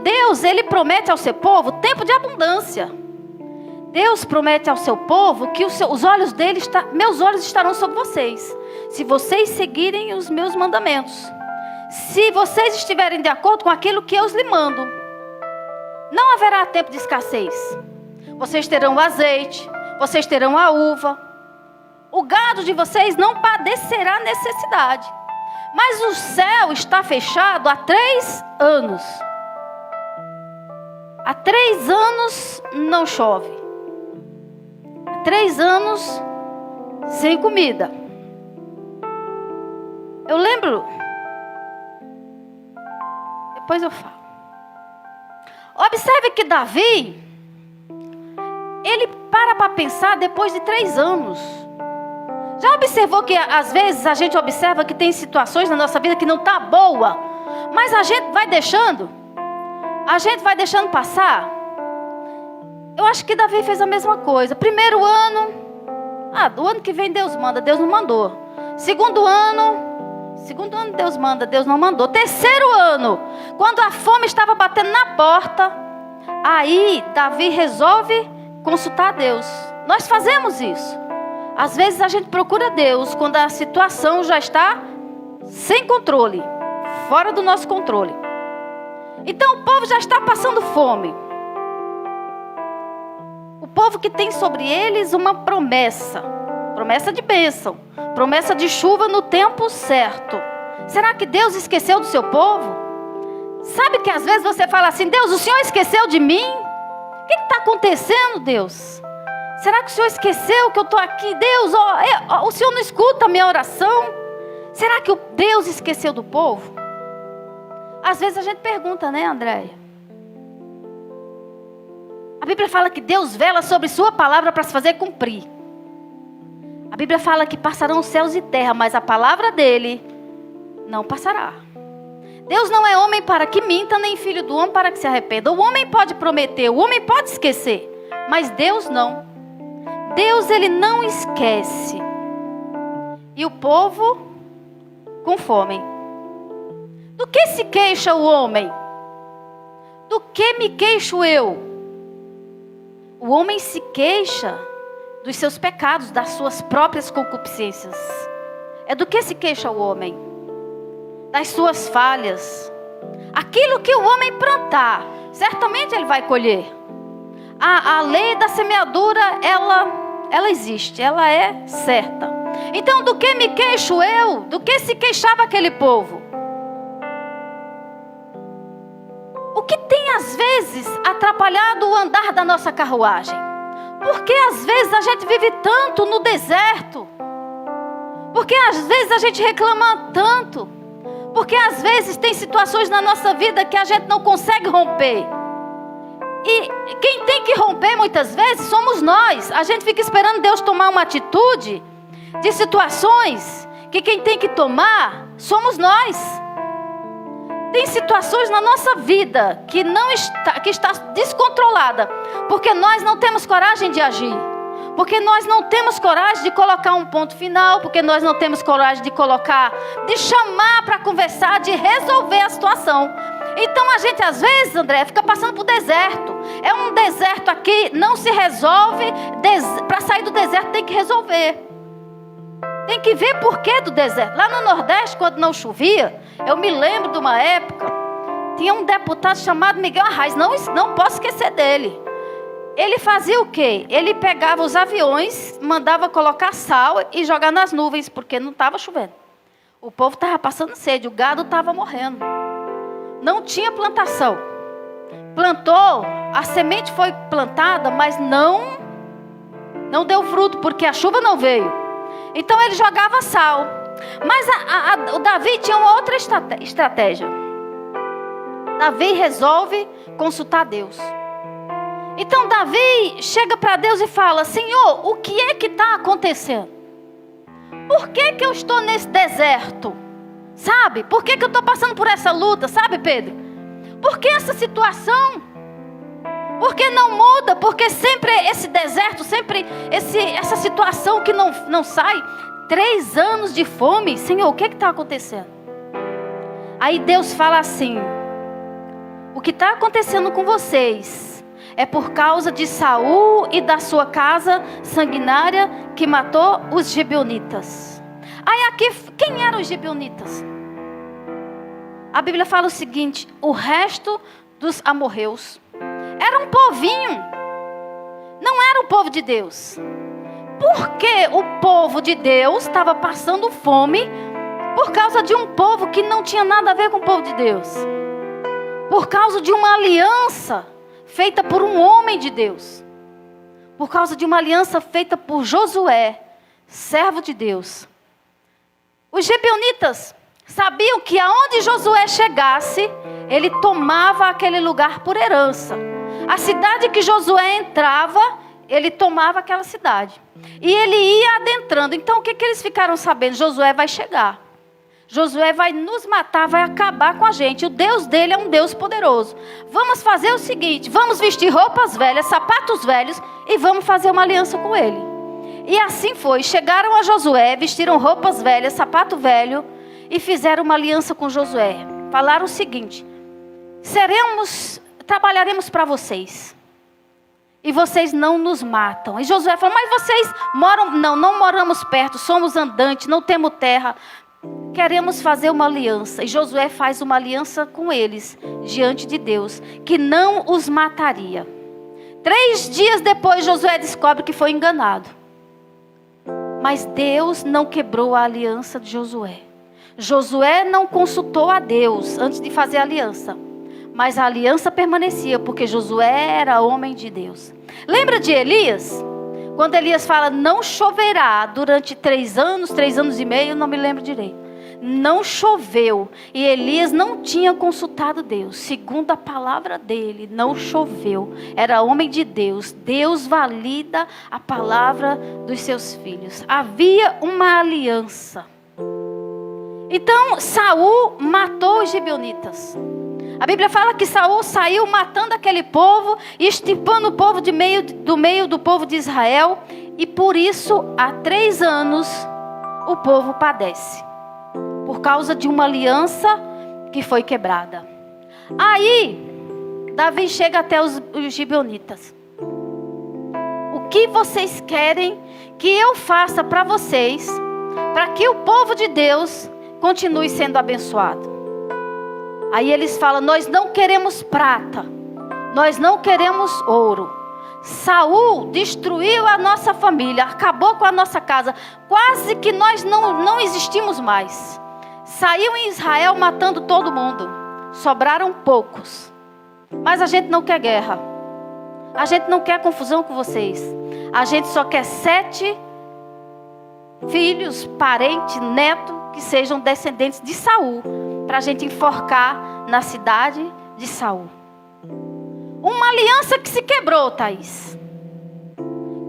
Deus, Ele promete ao seu povo tempo de abundância. Deus promete ao seu povo que os olhos dele, meus olhos estarão sobre vocês. Se vocês seguirem os meus mandamentos. Se vocês estiverem de acordo com aquilo que eu lhe mando. Não haverá tempo de escassez. Vocês terão o azeite, vocês terão a uva. O gado de vocês não padecerá necessidade. Mas o céu está fechado há 3 anos. Há 3 anos não chove. Há 3 anos sem comida. Eu lembro... Depois eu falo. Observe que Davi, ele para pensar depois de 3 anos. Já observou que às vezes a gente observa que tem situações na nossa vida que não está boa, mas a gente vai deixando passar? Eu acho que Davi fez a mesma coisa. Primeiro ano, do ano que vem Deus manda, Deus não mandou. Segundo ano Deus manda, Deus não mandou. Terceiro ano, quando a fome estava batendo na porta, aí Davi resolve consultar Deus. Nós fazemos isso. Às vezes a gente procura Deus quando a situação já está sem controle, fora do nosso controle. Então o povo já está passando fome. O povo que tem sobre eles uma promessa de bênção, promessa de chuva no tempo certo. Será que Deus esqueceu do seu povo? Sabe que às vezes você fala assim: Deus, o Senhor esqueceu de mim? O que está acontecendo, Deus? Será que o Senhor esqueceu que eu estou aqui? Deus, o Senhor não escuta a minha oração? Será que Deus esqueceu do povo? Às vezes a gente pergunta, né, Andréia? A Bíblia fala que Deus vela sobre sua palavra para se fazer cumprir. A Bíblia fala que passarão os céus e terra, mas a palavra dele não passará. Deus não é homem para que minta, nem filho do homem para que se arrependa. O homem pode prometer, o homem pode esquecer, mas Deus não. Deus, ele não esquece. E o povo com fome. Do que se queixa o homem? Do que me queixo eu? O homem se queixa dos seus pecados, das suas próprias concupiscências. É do que se queixa o homem? Das suas falhas. Aquilo que o homem plantar, certamente ele vai colher. A lei da semeadura, ela existe, ela é certa. Então, do que me queixo eu? Do que se queixava aquele povo? O que tem às vezes atrapalhado o andar da nossa carruagem? Porque às vezes a gente vive tanto no deserto. Porque às vezes a gente reclama tanto. Porque às vezes tem situações na nossa vida que a gente não consegue romper. E quem tem que romper muitas vezes somos nós. A gente fica esperando Deus tomar uma atitude de situações que quem tem que tomar somos nós. Tem situações na nossa vida que está descontrolada, porque nós não temos coragem de agir, Porque nós não temos coragem de colocar um ponto final, porque nós não temos coragem de chamar para conversar, de resolver a situação. Então a gente às vezes, André, fica passando por deserto. É um deserto aqui, não se resolve. Para sair do deserto tem que resolver. Tem que ver por que do deserto. Lá no Nordeste, quando não chovia, eu me lembro de uma época, tinha um deputado chamado Miguel Arraes, não posso esquecer dele. Ele fazia o quê? Ele pegava os aviões, mandava colocar sal e jogar nas nuvens, porque não estava chovendo. O povo estava passando sede, o gado estava morrendo. Não tinha plantação. Plantou, a semente foi plantada, mas não deu fruto, porque a chuva não veio. Então ele jogava sal. Mas o Davi tinha uma outra estratégia. Davi resolve consultar Deus. Então Davi chega para Deus e fala: Senhor, o que é que está acontecendo? Por que eu estou nesse deserto? Sabe? Por que eu estou passando por essa luta? Sabe, Pedro? Por que essa situação? Por que não muda? Porque sempre esse deserto, sempre essa situação que não sai. 3 anos de fome. Senhor, o que está acontecendo? Aí Deus fala assim: o que está acontecendo com vocês é por causa de Saul e da sua casa sanguinária que matou os gibeonitas. Aí aqui, quem eram os gibeonitas? A Bíblia fala o seguinte: o resto dos amorreus. Era um povinho. Não era o povo de Deus. Porque o povo de Deus estava passando fome por causa de um povo que não tinha nada a ver com o povo de Deus. Por causa de uma aliança feita por um homem de Deus. Por causa de uma aliança feita por Josué, servo de Deus. Os gibeonitas sabiam que aonde Josué chegasse, ele tomava aquele lugar por herança. A cidade que Josué entrava, ele tomava aquela cidade. E ele ia adentrando. Então o que eles ficaram sabendo? Josué vai chegar. Josué vai nos matar, vai acabar com a gente. O Deus dele é um Deus poderoso. Vamos fazer o seguinte: vamos vestir roupas velhas, sapatos velhos e vamos fazer uma aliança com ele. E assim foi. Chegaram a Josué, vestiram roupas velhas, sapato velho e fizeram uma aliança com Josué. Falaram o seguinte: trabalharemos para vocês. E vocês não nos matam. E Josué falou: mas vocês moram... Não moramos perto, somos andantes, não temos terra. Queremos fazer uma aliança. E Josué faz uma aliança com eles, diante de Deus, que não os mataria. 3 dias depois, Josué descobre que foi enganado. Mas Deus não quebrou a aliança de Josué. Josué não consultou a Deus antes de fazer a aliança. Mas a aliança permanecia, porque Josué era homem de Deus. Lembra de Elias? Quando Elias fala: não choverá durante 3 anos, 3 anos e meio, não me lembro direito. Não choveu. E Elias não tinha consultado Deus. Segundo a palavra dele, não choveu. Era homem de Deus. Deus valida a palavra dos seus filhos. Havia uma aliança. Então Saul matou os gibeonitas. A Bíblia fala que Saul saiu matando aquele povo e extirpando o povo do meio do povo de Israel. E por isso, há 3 anos, o povo padece. Por causa de uma aliança que foi quebrada. Aí, Davi chega até os gibeonitas. O que vocês querem que eu faça para vocês, para que o povo de Deus continue sendo abençoado? Aí eles falam: nós não queremos prata, nós não queremos ouro. Saul destruiu a nossa família, acabou com a nossa casa. Quase que nós não existimos mais. Saiu em Israel matando todo mundo. Sobraram poucos. Mas a gente não quer guerra. A gente não quer confusão com vocês. A gente só quer 7 filhos, parentes, netos que sejam descendentes de Saul, para a gente enforcar na cidade de Saul. Uma aliança que se quebrou, Thaís.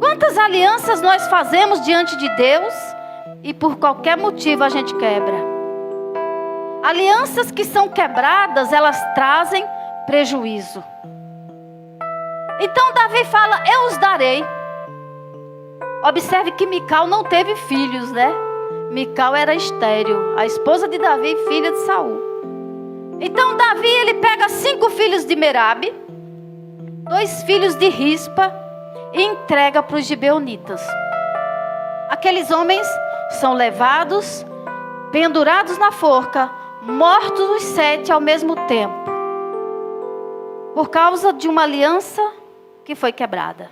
Quantas alianças nós fazemos diante de Deus e por qualquer motivo a gente quebra? Alianças que são quebradas, elas trazem prejuízo. Então Davi fala: eu os darei. Observe que Mical não teve filhos, né? Mical era estéril, a esposa de Davi, filha de Saul. Então Davi, ele pega 5 filhos de Merabe, 2 filhos de Rispa e entrega para os gibeonitas. Aqueles homens são levados, pendurados na forca, mortos os 7 ao mesmo tempo, por causa de uma aliança que foi quebrada.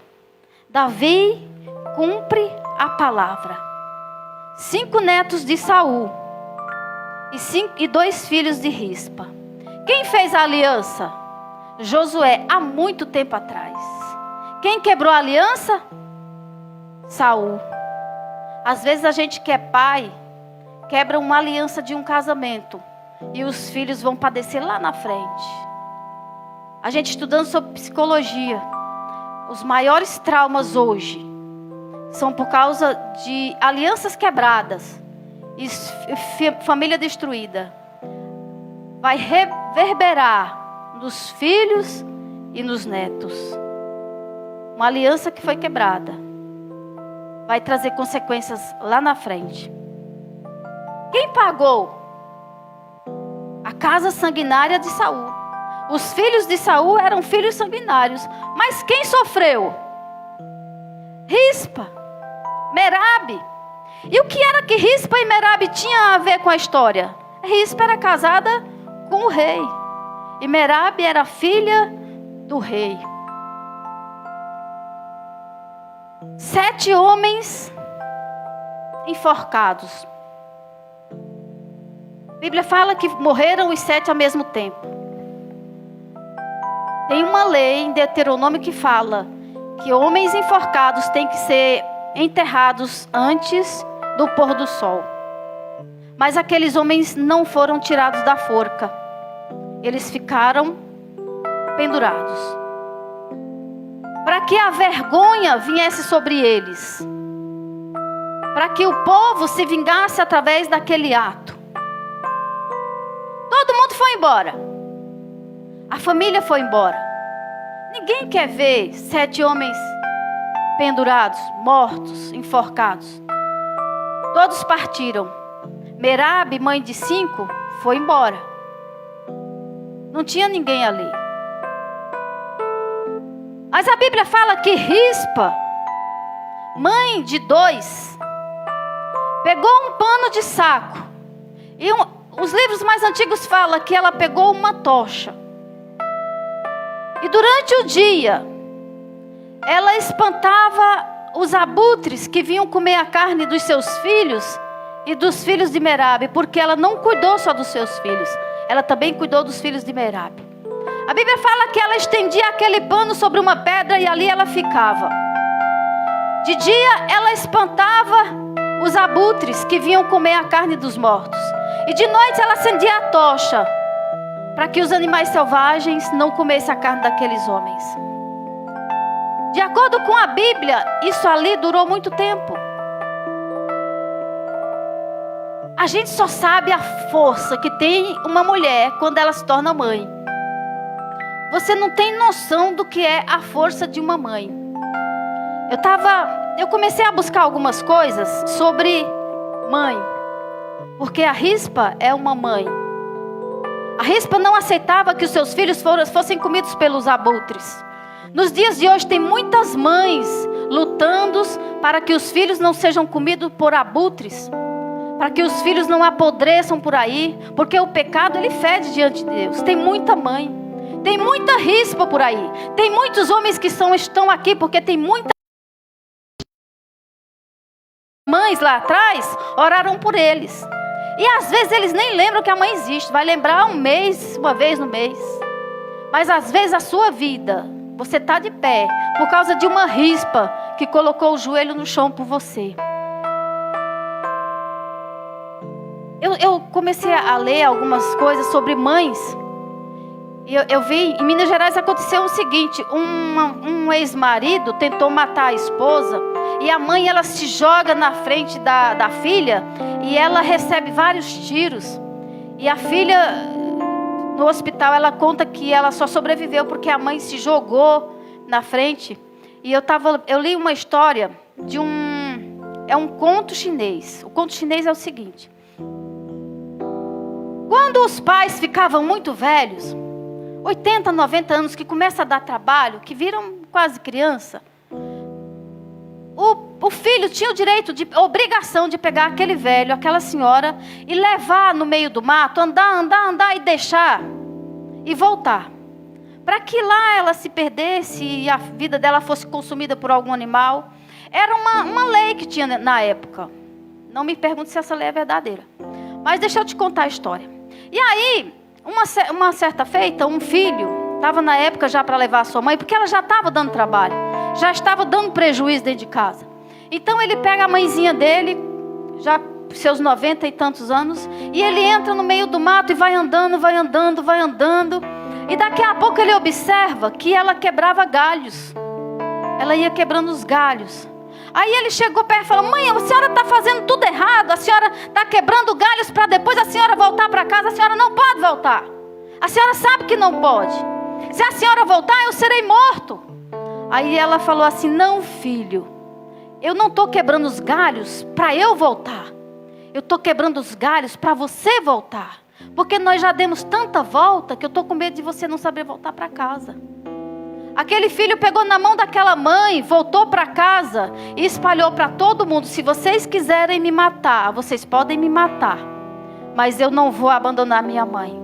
Davi cumpre a palavra. 5 netos de Saul e 2 filhos de Rispa. Quem fez a aliança? Josué, há muito tempo atrás. Quem quebrou a aliança? Saul. Às vezes a gente que é pai, quebra uma aliança de um casamento e os filhos vão padecer lá na frente. A gente estudando sobre psicologia, os maiores traumas hoje são por causa de alianças quebradas e família destruída. Vai reverberar nos filhos e nos netos. Uma aliança que foi quebrada vai trazer consequências lá na frente. Quem pagou? A casa sanguinária de Saul. Os filhos de Saul eram filhos sanguinários. Mas quem sofreu? Rispa, Merabe. E o que era que Rispa e Merabe tinham a ver com a história? Rispa era casada com o rei. E Merabe era filha do rei. 7 homens enforcados. A Bíblia fala que morreram os 7 ao mesmo tempo. Tem uma lei em Deuteronômio que fala que homens enforcados têm que ser enterrados antes do pôr do sol. Mas aqueles homens não foram tirados da forca. Eles ficaram pendurados. Para que a vergonha viesse sobre eles. Para que o povo se vingasse através daquele ato. Todo mundo foi embora. A família foi embora. Ninguém quer ver 7 homens pendurados, mortos, enforcados. Todos partiram. Merabe, mãe de 5, foi embora. Não tinha ninguém ali. Mas a Bíblia fala que Rispa, mãe de 2, pegou um pano de saco. E os livros mais antigos falam que ela pegou uma tocha. E durante o dia, ela espantava os abutres que vinham comer a carne dos seus filhos e dos filhos de Merabe, porque ela não cuidou só dos seus filhos, ela também cuidou dos filhos de Merabe. A Bíblia fala que ela estendia aquele pano sobre uma pedra e ali ela ficava. De dia ela espantava os abutres que vinham comer a carne dos mortos. E de noite ela acendia a tocha para que os animais selvagens não comessem a carne daqueles homens. De acordo com a Bíblia, isso ali durou muito tempo. A gente só sabe a força que tem uma mulher quando ela se torna mãe. Você não tem noção do que é a força de uma mãe. Eu comecei a buscar algumas coisas sobre mãe. Porque a Rispa é uma mãe. A Rispa não aceitava que os seus filhos fossem comidos pelos abutres. Nos dias de hoje tem muitas mães lutando para que os filhos não sejam comidos por abutres. Para que os filhos não apodreçam por aí. Porque o pecado ele fede diante de Deus. Tem muita mãe. Tem muita Rispa por aí. Tem muitos homens que estão aqui porque tem muita mães lá atrás oraram por eles. E às vezes eles nem lembram que a mãe existe. Vai lembrar uma vez no mês. Mas às vezes a sua vida, você está de pé por causa de uma Rispa que colocou o joelho no chão por você. Eu comecei a ler algumas coisas sobre mães. E eu vi, em Minas Gerais aconteceu o seguinte. Um ex-marido tentou matar a esposa. E a mãe, ela se joga na frente da filha. E ela recebe vários tiros. E a filha, no hospital, ela conta que ela só sobreviveu porque a mãe se jogou na frente. E eu li uma história de um é um conto chinês. O conto chinês é o seguinte: quando os pais ficavam muito velhos, 80, 90 anos, que começa a dar trabalho, que viram quase criança, o filho tinha o direito, a obrigação de pegar aquele velho, aquela senhora, e levar no meio do mato, andar e deixar, e voltar. Para que lá ela se perdesse e a vida dela fosse consumida por algum animal. Era uma lei que tinha na época. Não me pergunte se essa lei é verdadeira. Mas deixa eu te contar a história. E aí, uma certa feita, um filho estava na época já para levar a sua mãe, porque ela já estava dando trabalho, já estava dando prejuízo dentro de casa. Então ele pega a mãezinha dele, já seus 90 e tantos anos, e ele entra no meio do mato e vai andando. E daqui a pouco ele observa que ela quebrava galhos. Ela ia quebrando os galhos. Aí ele chegou perto e falou: mãe, a senhora está fazendo tudo errado. A senhora está quebrando galhos para depois a senhora voltar para casa. A senhora não pode voltar. A senhora sabe que não pode. Se a senhora voltar, eu serei morto. Aí ela falou assim: não, filho, eu não estou quebrando os galhos para eu voltar. Eu estou quebrando os galhos para você voltar. Porque nós já demos tanta volta que eu estou com medo de você não saber voltar para casa. Aquele filho pegou na mão daquela mãe, voltou para casa e espalhou para todo mundo: se vocês quiserem me matar, vocês podem me matar, mas eu não vou abandonar minha mãe.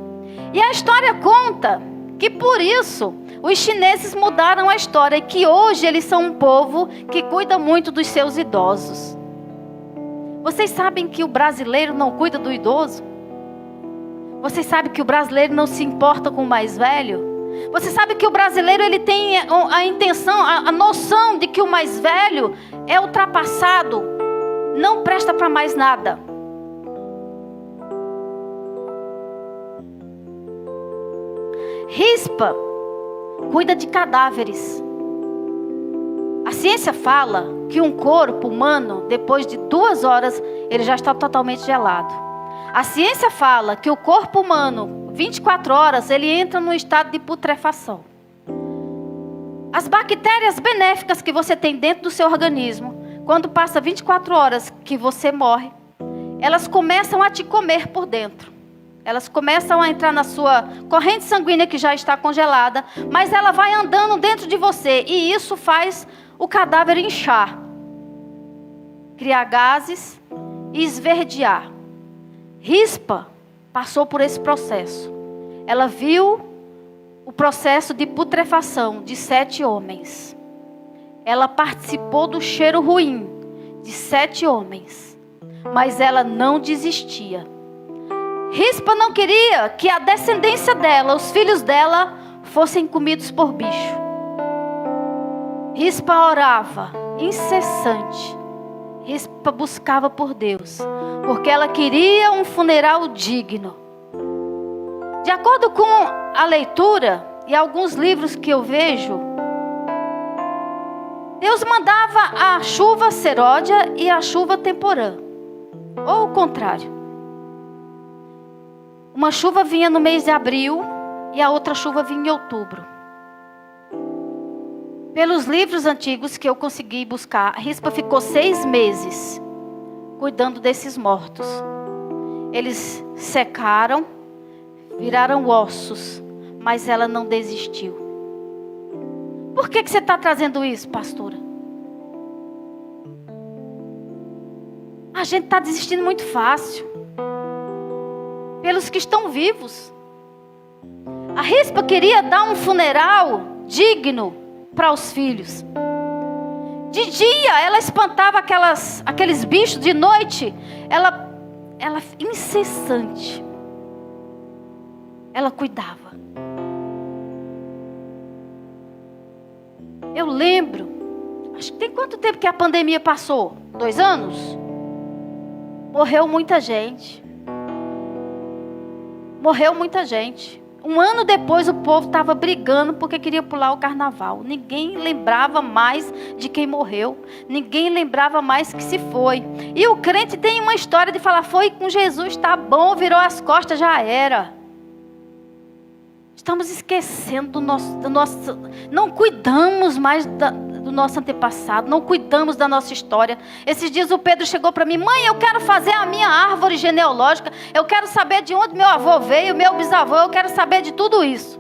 E a história conta que por isso os chineses mudaram a história e que hoje eles são um povo que cuida muito dos seus idosos. Vocês sabem que o brasileiro não cuida do idoso? Vocês sabem que o brasileiro não se importa com o mais velho? Você sabe que o brasileiro ele tem a intenção, a noção de que o mais velho é ultrapassado, não presta para mais nada. Rispa cuida de cadáveres. A ciência fala que um corpo humano, depois de 2 horas, ele já está totalmente gelado. A ciência fala que o corpo humano, 24 horas, ele entra num estado de putrefação. As bactérias benéficas que você tem dentro do seu organismo, quando passa 24 horas que você morre, elas começam a te comer por dentro. Elas começam a entrar na sua corrente sanguínea que já está congelada, mas ela vai andando dentro de você e isso faz o cadáver inchar, criar gases e esverdear. Rispa passou por esse processo. Ela viu o processo de putrefação de 7 homens. Ela participou do cheiro ruim de 7 homens. Mas ela não desistia. Rispa não queria que a descendência dela, os filhos dela, fossem comidos por bicho. Rispa orava, incessante. Rispa buscava por Deus, porque ela queria um funeral digno. De acordo com a leitura e alguns livros que eu vejo, Deus mandava a chuva seródia e a chuva temporã, ou o contrário. Uma chuva vinha no mês de abril e a outra chuva vinha em outubro. Pelos livros antigos que eu consegui buscar, a Rispa ficou 6 meses cuidando desses mortos. Eles secaram, viraram ossos, mas ela não desistiu. Por que você está trazendo isso, pastora? A gente está desistindo muito fácil. Pelos que estão vivos. A Rispa queria dar um funeral digno para os filhos. De dia ela espantava aqueles bichos, de noite ela incessante, ela cuidava. Eu lembro, acho que tem quanto tempo que a pandemia passou? 2 anos? Morreu muita gente. Um ano depois o povo estava brigando porque queria pular o carnaval. Ninguém lembrava mais de quem morreu. Ninguém lembrava mais que se foi. E o crente tem uma história de falar: foi com Jesus, tá bom, virou as costas, já era. Estamos esquecendo do nosso não cuidamos mais do nosso antepassado, não cuidamos da nossa história. Esses dias o Pedro chegou para mim: mãe, eu quero fazer a minha árvore genealógica, eu quero saber de onde meu avô veio, meu bisavô, eu quero saber de tudo isso.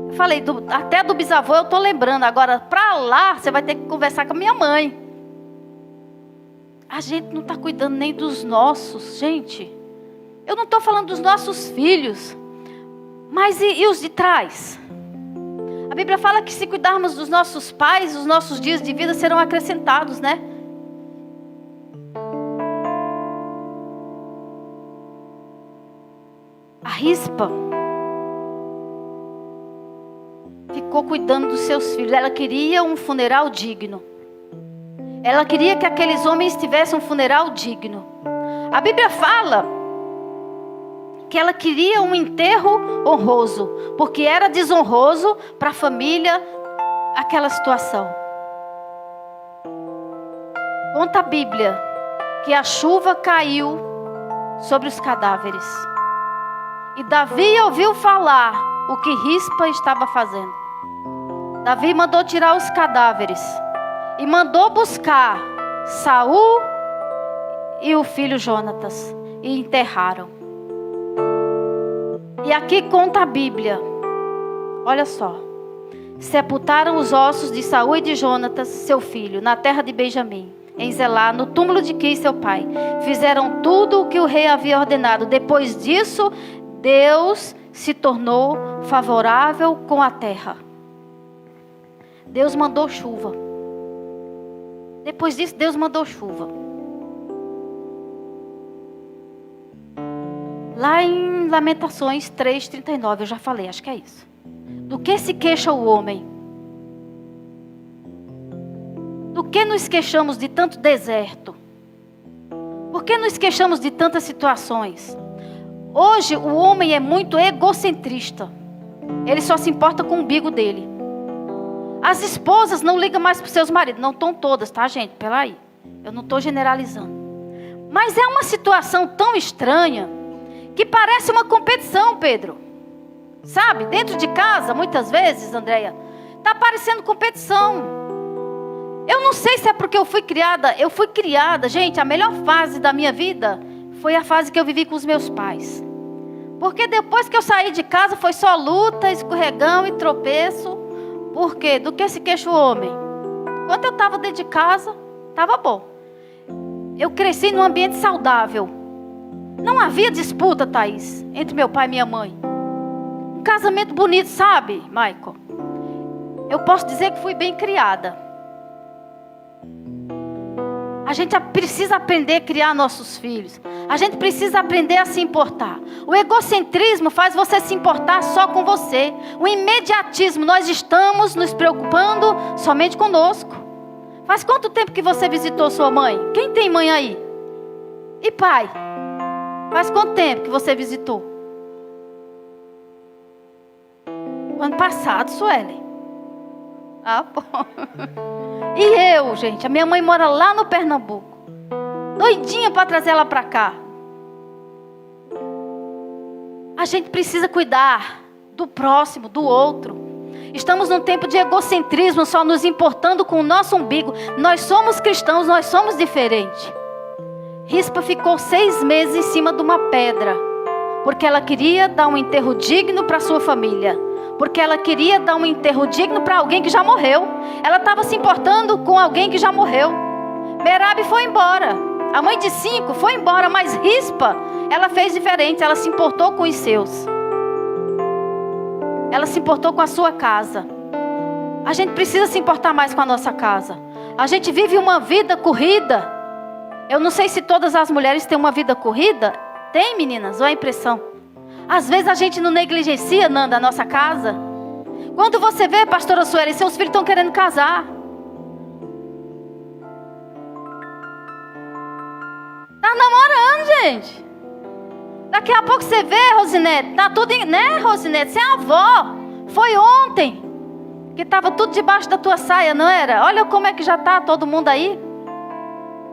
Eu falei, até do bisavô eu estou lembrando, agora para lá você vai ter que conversar com a minha mãe. A gente não está cuidando nem dos nossos, gente. Eu não estou falando dos nossos filhos, mas e os de trás? A Bíblia fala que se cuidarmos dos nossos pais, os nossos dias de vida serão acrescentados, né? A Rispa ficou cuidando dos seus filhos. Ela queria um funeral digno. Ela queria que aqueles homens tivessem um funeral digno. A Bíblia fala que ela queria um enterro honroso, porque era desonroso para a família aquela situação. Conta a Bíblia que a chuva caiu sobre os cadáveres. E Davi ouviu falar o que Rispa estava fazendo. Davi mandou tirar os cadáveres e mandou buscar Saul e o filho Jonatas e enterraram. E aqui conta a Bíblia, olha só: sepultaram os ossos de Saul e de Jonatas, seu filho, na terra de Benjamim, em Zelá, no túmulo de Quis, seu pai. Fizeram tudo o que o rei havia ordenado. Depois disso, Deus se tornou favorável com a terra. Deus mandou chuva. Depois disso, Deus mandou chuva. Lá em Lamentações 3:39, eu já falei, acho que é isso. Do que se queixa o homem? Do que nos queixamos de tanto deserto? Por que nos queixamos de tantas situações? Hoje o homem é muito egocentrista. Ele só se importa com o umbigo dele. As esposas não ligam mais para os seus maridos. Não estão todas, tá, gente? Peraí. Eu não estou generalizando. Mas é uma situação tão estranha que parece uma competição, Pedro. Sabe? Dentro de casa, muitas vezes, Andréia, está parecendo competição. Eu não sei se é porque eu fui criada, gente, a melhor fase da minha vida foi a fase que eu vivi com os meus pais. Porque depois que eu saí de casa foi só luta, escorregão e tropeço. Por quê? Do que se queixa o homem? Quando eu estava dentro de casa, estava bom. Eu cresci num ambiente saudável. Não havia disputa, Thaís, entre meu pai e minha mãe. Um casamento bonito, sabe, Michael? Eu posso dizer que fui bem criada. A gente precisa aprender a criar nossos filhos. A gente precisa aprender a se importar. O egocentrismo faz você se importar só com você. O imediatismo, nós estamos nos preocupando somente conosco. Faz quanto tempo que você visitou sua mãe? Quem tem mãe aí? E pai? Faz quanto tempo que você visitou? O ano passado, Suelen. Ah, bom. E eu, gente, a minha mãe mora lá no Pernambuco. Doidinha para trazer ela para cá. A gente precisa cuidar do próximo, do outro. Estamos num tempo de egocentrismo, só nos importando com o nosso umbigo. Nós somos cristãos, nós somos diferentes. Rispa ficou 6 meses em cima de uma pedra, porque ela queria dar um enterro digno para sua família. Porque ela queria dar um enterro digno para alguém que já morreu. Ela estava se importando com alguém que já morreu. Merabe foi embora. A mãe de 5 foi embora, mas Rispa, ela fez diferente. Ela se importou com os seus. Ela se importou com a sua casa. A gente precisa se importar mais com a nossa casa. A gente vive uma vida corrida. Eu não sei se todas as mulheres têm uma vida corrida. Tem, meninas? Ou é a impressão? Às vezes a gente não negligencia, Nanda, a nossa casa. Quando você vê, pastora Sueli, seus filhos estão querendo casar. Tá namorando, gente. Daqui a pouco você vê, Rosinete, tá tudo, né, Rosinete? Você é avó. Foi ontem que estava tudo debaixo da tua saia, não era? Olha como é que já tá todo mundo aí,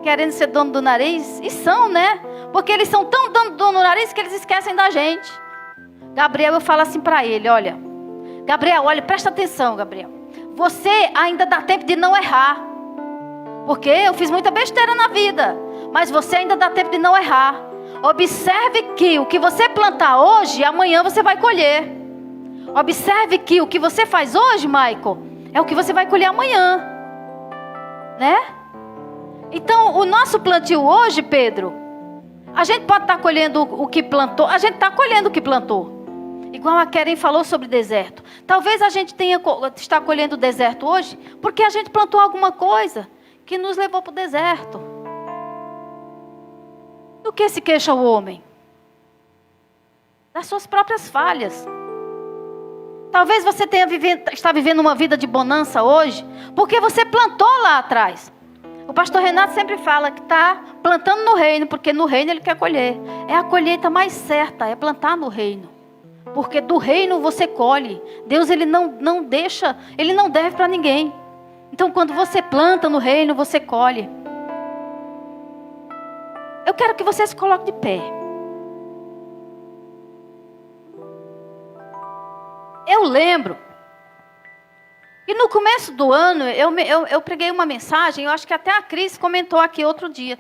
querendo ser dono do nariz. E são, né? Porque eles são tão dono do nariz que eles esquecem da gente. Gabriel, eu falo assim para ele, olha, Gabriel, olha, presta atenção, Gabriel. você ainda dá tempo de não errar. Porque eu fiz muita besteira na vida, mas você ainda dá tempo de não errar. Observe que o que você plantar hoje, amanhã você vai colher. Observe que o que você faz hoje, Michael, é o que você vai colher amanhã, né? Então, o nosso plantio hoje, Pedro, a gente pode estar colhendo o que plantou, a gente está colhendo o que plantou. Igual a Keren falou sobre deserto. Talvez a gente está colhendo o deserto hoje, porque a gente plantou alguma coisa que nos levou para o deserto. Do que se queixa o homem? Das suas próprias falhas. Talvez você está vivendo uma vida de bonança hoje, porque você plantou lá atrás. O pastor Renato sempre fala que está plantando no reino, porque no reino ele quer colher. É a colheita mais certa, é plantar no reino. Porque do reino você colhe. Deus ele não deixa, ele não deve para ninguém. Então quando você planta no reino, você colhe. Eu quero que você se coloque de pé. Eu lembro que no começo do ano eu preguei uma mensagem, eu acho que até a Cris comentou aqui outro dia,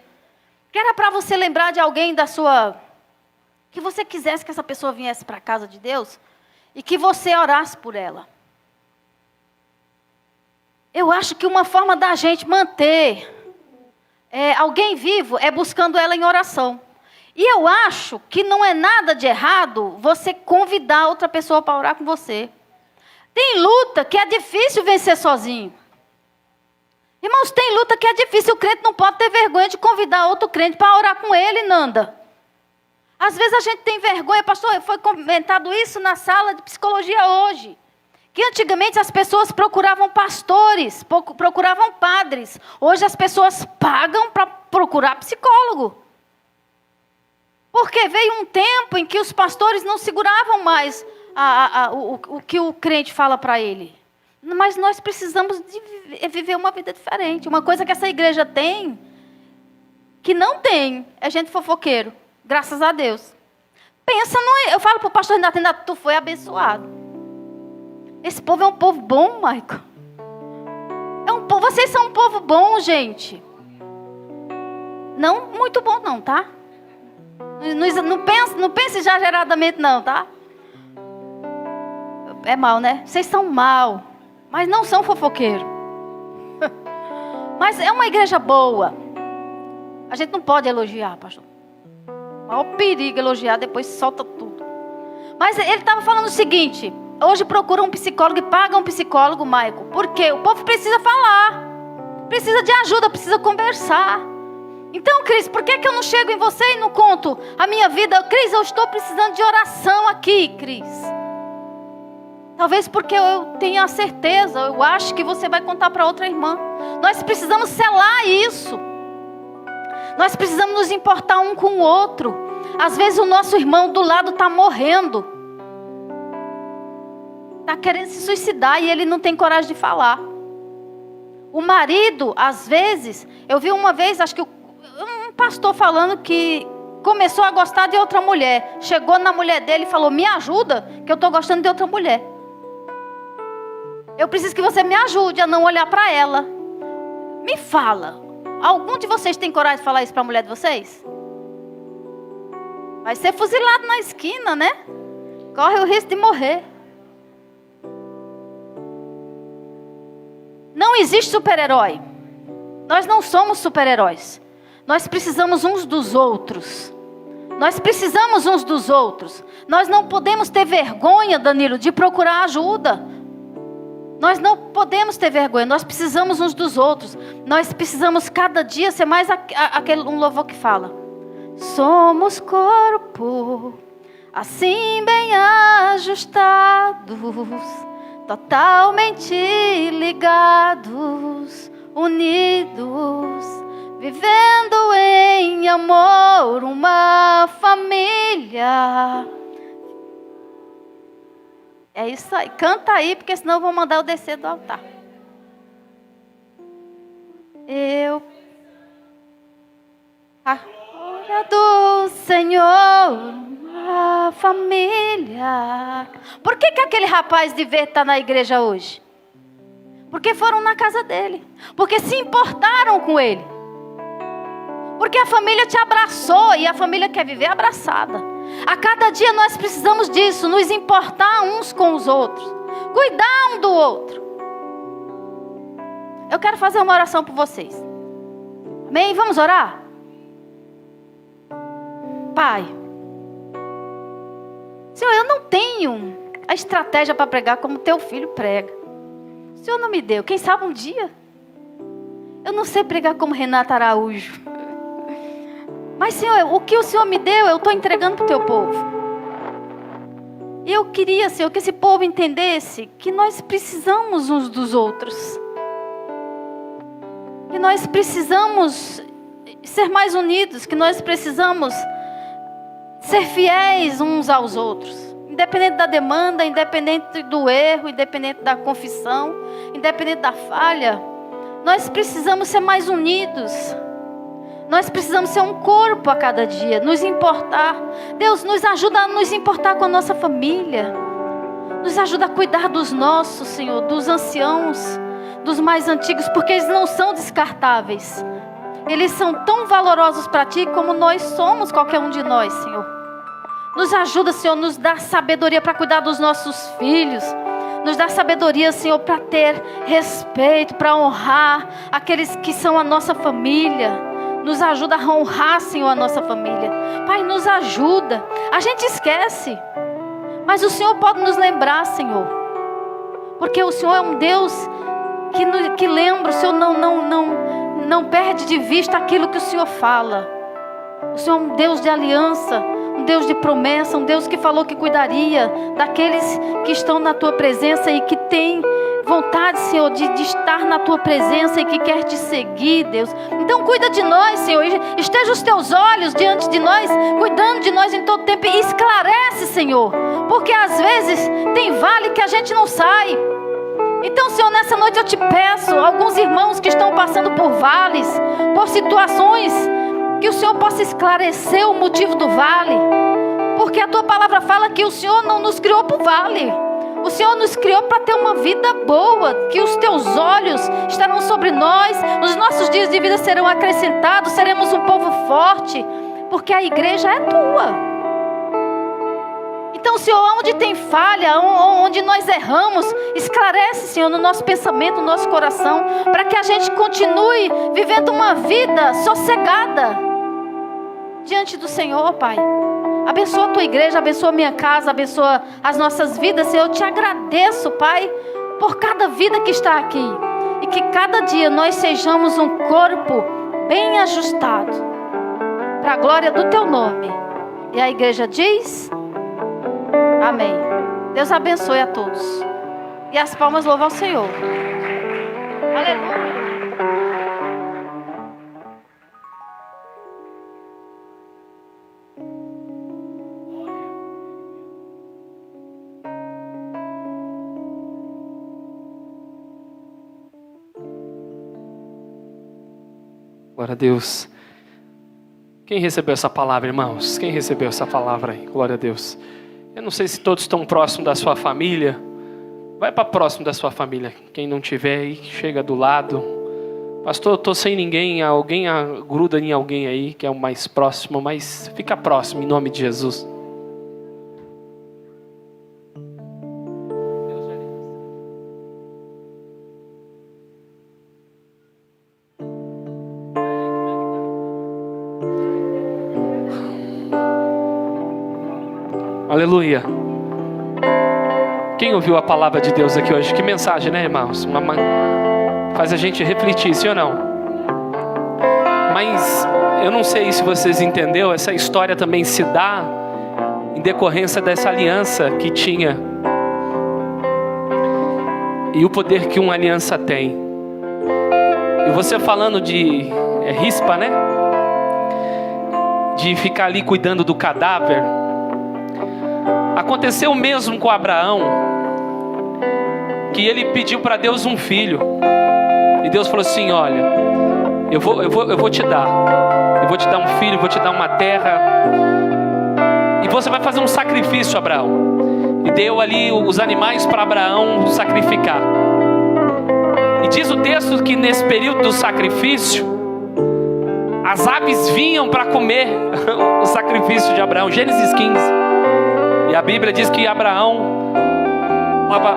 que era para você lembrar de alguém que você quisesse que essa pessoa viesse para a casa de Deus e que você orasse por ela. Eu acho que uma forma da gente manter alguém vivo é buscando ela em oração. E eu acho que não é nada de errado você convidar outra pessoa para orar com você. Tem luta que é difícil vencer sozinho. Irmãos, tem luta que é difícil. O crente não pode ter vergonha de convidar outro crente para orar com ele, Nanda. Às vezes a gente tem vergonha. Pastor, foi comentado isso na sala de psicologia hoje. Que antigamente as pessoas procuravam pastores, procuravam padres. Hoje as pessoas pagam para procurar psicólogo. Porque veio um tempo em que os pastores não seguravam mais o que o crente fala para ele. Mas nós precisamos de viver uma vida diferente. Uma coisa que essa igreja tem, que não tem, é gente fofoqueiro. Graças a Deus. Pensa, eu falo para o pastor Renato, tu foi abençoado. Esse povo é um povo bom, Michael. Vocês são um povo bom, gente. Não muito bom não, tá? Não pense exageradamente não, tá? É mal, né? Vocês são mal, mas não são fofoqueiros. Mas é uma igreja boa. A gente não pode elogiar, pastor. O maior perigo elogiar, depois solta tudo. Mas ele estava falando o seguinte: hoje procura um psicólogo e paga um psicólogo, Michael. Por quê? O povo precisa falar, precisa de ajuda, precisa conversar. Então, Cris, por que eu não chego em você e não conto a minha vida? Cris, eu estou precisando de oração aqui, Cris. Talvez porque eu tenha a certeza, eu acho que você vai contar para outra irmã. Nós precisamos selar isso. Nós precisamos nos importar um com o outro. Às vezes o nosso irmão do lado está morrendo. Está querendo se suicidar e ele não tem coragem de falar. O marido, às vezes, eu vi uma vez, acho que um pastor falando que começou a gostar de outra mulher. Chegou na mulher dele e falou: me ajuda, que eu estou gostando de outra mulher. Eu preciso que você me ajude a não olhar para ela. Me fala, algum de vocês tem coragem de falar isso para a mulher de vocês? Vai ser fuzilado na esquina, né? Corre o risco de morrer. Não existe super-herói. Nós não somos super-heróis. Nós precisamos uns dos outros. Nós precisamos uns dos outros. Nós não podemos ter vergonha, Danilo, de procurar ajuda. Nós não podemos ter vergonha. Nós precisamos uns dos outros. Nós precisamos cada dia ser mais um louvor que fala: somos corpo, assim bem ajustados, totalmente ligados, unidos, vivendo em amor, uma família. É isso aí. Canta aí, porque senão eu vou mandar eu descer do altar. A glória do Senhor, a família. Por que aquele rapaz de ver está na igreja hoje? Porque foram na casa dele. Porque se importaram com ele. Porque a família te abraçou e a família quer viver abraçada. A cada dia nós precisamos disso, nos importar uns com os outros. Cuidar um do outro. Eu quero fazer uma oração por vocês. Amém? Vamos orar? Pai, Senhor, eu não tenho a estratégia para pregar como teu filho prega. O Senhor não me deu. Quem sabe um dia? Eu não sei pregar como Renata Araújo. Mas, Senhor, o que o Senhor me deu, eu estou entregando para o teu povo. E eu queria, Senhor, que esse povo entendesse que nós precisamos uns dos outros. Que nós precisamos ser mais unidos, que nós precisamos ser fiéis uns aos outros. Independente da demanda, independente do erro, independente da confissão, independente da falha, nós precisamos ser mais unidos. Nós precisamos ser um corpo a cada dia, nos importar. Deus, nos ajuda a nos importar com a nossa família. Nos ajuda a cuidar dos nossos, Senhor, dos anciãos, dos mais antigos, porque eles não são descartáveis. Eles são tão valorosos para Ti como nós somos, qualquer um de nós, Senhor. Nos ajuda, Senhor, nos dá sabedoria para cuidar dos nossos filhos. Nos dá sabedoria, Senhor, para ter respeito, para honrar aqueles que são a nossa família. Nos ajuda a honrar, Senhor, a nossa família. Pai, nos ajuda. A gente esquece. Mas o Senhor pode nos lembrar, Senhor. Porque o Senhor é um Deus que lembra. O Senhor não perde de vista aquilo que o Senhor fala. O Senhor é um Deus de aliança. Um Deus de promessa, um Deus que falou que cuidaria daqueles que estão na Tua presença e que tem vontade, Senhor, de estar na Tua presença e que quer Te seguir, Deus. Então cuida de nós, Senhor, esteja os Teus olhos diante de nós, cuidando de nós em todo tempo e esclarece, Senhor, porque às vezes tem vale que a gente não sai. Então, Senhor, nessa noite eu Te peço, alguns irmãos que estão passando por vales, por situações, que o Senhor possa esclarecer o motivo do vale. Porque a Tua palavra fala que o Senhor não nos criou para o vale. O Senhor nos criou para ter uma vida boa. Que os Teus olhos estarão sobre nós. Os nossos dias de vida serão acrescentados. Seremos um povo forte. Porque a igreja é Tua. Então, Senhor, onde tem falha, onde nós erramos, esclarece, Senhor, no nosso pensamento, no nosso coração, para que a gente continue vivendo uma vida sossegada diante do Senhor, Pai. Abençoa a Tua igreja, abençoa a minha casa, abençoa as nossas vidas, Senhor. Eu Te agradeço, Pai, por cada vida que está aqui. E que cada dia nós sejamos um corpo bem ajustado, para a glória do Teu nome. E a igreja diz... Amém. Deus abençoe a todos. E as palmas louvam ao Senhor. Aleluia. Glória a Deus. Quem recebeu essa palavra, irmãos? Quem recebeu essa palavra aí? Glória a Deus. Eu não sei se todos estão próximos da sua família. Vai para próximo da sua família. Quem não tiver aí, chega do lado. Pastor, eu estou sem ninguém. Alguém gruda em alguém aí que é o mais próximo, mas fica próximo em nome de Jesus. Aleluia. Quem ouviu a palavra de Deus aqui hoje? Que mensagem, né, irmãos? Faz a gente refletir, sim ou não? Mas eu não sei se vocês entenderam, essa história também se dá em decorrência dessa aliança que tinha. E o poder que uma aliança tem. E você falando de rispa, né? De ficar ali cuidando do cadáver. Aconteceu o mesmo com Abraão, que ele pediu para Deus um filho, e Deus falou assim: olha, eu vou te dar, eu vou te dar um filho, vou te dar uma terra, e você vai fazer um sacrifício, Abraão. E deu ali os animais para Abraão sacrificar. E diz o texto que nesse período do sacrifício, as aves vinham para comer o sacrifício de Abraão. Gênesis 15. E a Bíblia diz que Abraão estava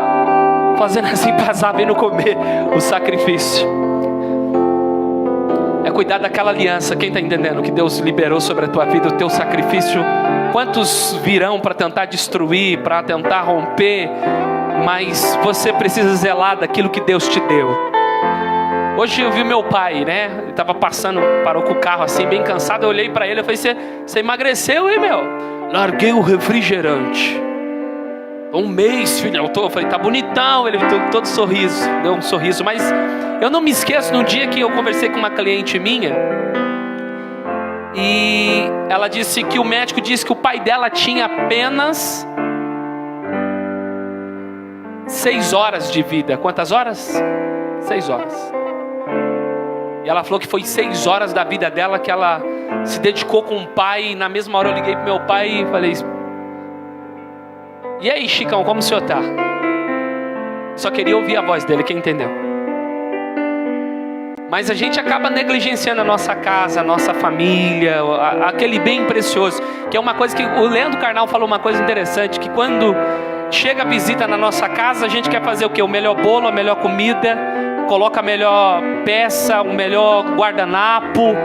fazendo assim para as aves não comer o sacrifício. É cuidar daquela aliança. Quem está entendendo que Deus liberou sobre a tua vida o teu sacrifício? Quantos virão para tentar destruir, para tentar romper? Mas você precisa zelar daquilo que Deus te deu. Hoje eu vi meu pai, né? Ele estava passando, parou com o carro assim, bem cansado. Eu olhei para ele e falei: você emagreceu, hein, meu? Larguei o refrigerante. Um mês, filho. Eu falei: tá bonitão. Ele deu todo sorriso, deu um sorriso. Mas eu não me esqueço, num dia que eu conversei com uma cliente minha, e ela disse que o médico disse que o pai dela tinha apenas 6 horas de vida. Quantas horas? 6 horas. E ela falou que foi 6 horas da vida dela que ela se dedicou com o pai. E na mesma hora eu liguei pro meu pai e falei: e aí, Chicão, como o senhor tá? Só queria ouvir a voz dele, quem entendeu? Mas a gente acaba negligenciando a nossa casa, a nossa família, aquele bem precioso, que é uma coisa que o Leandro Carnal falou uma coisa interessante, que quando chega a visita na nossa casa, a gente quer fazer o quê? O melhor bolo, a melhor comida, coloca a melhor peça, o melhor guardanapo,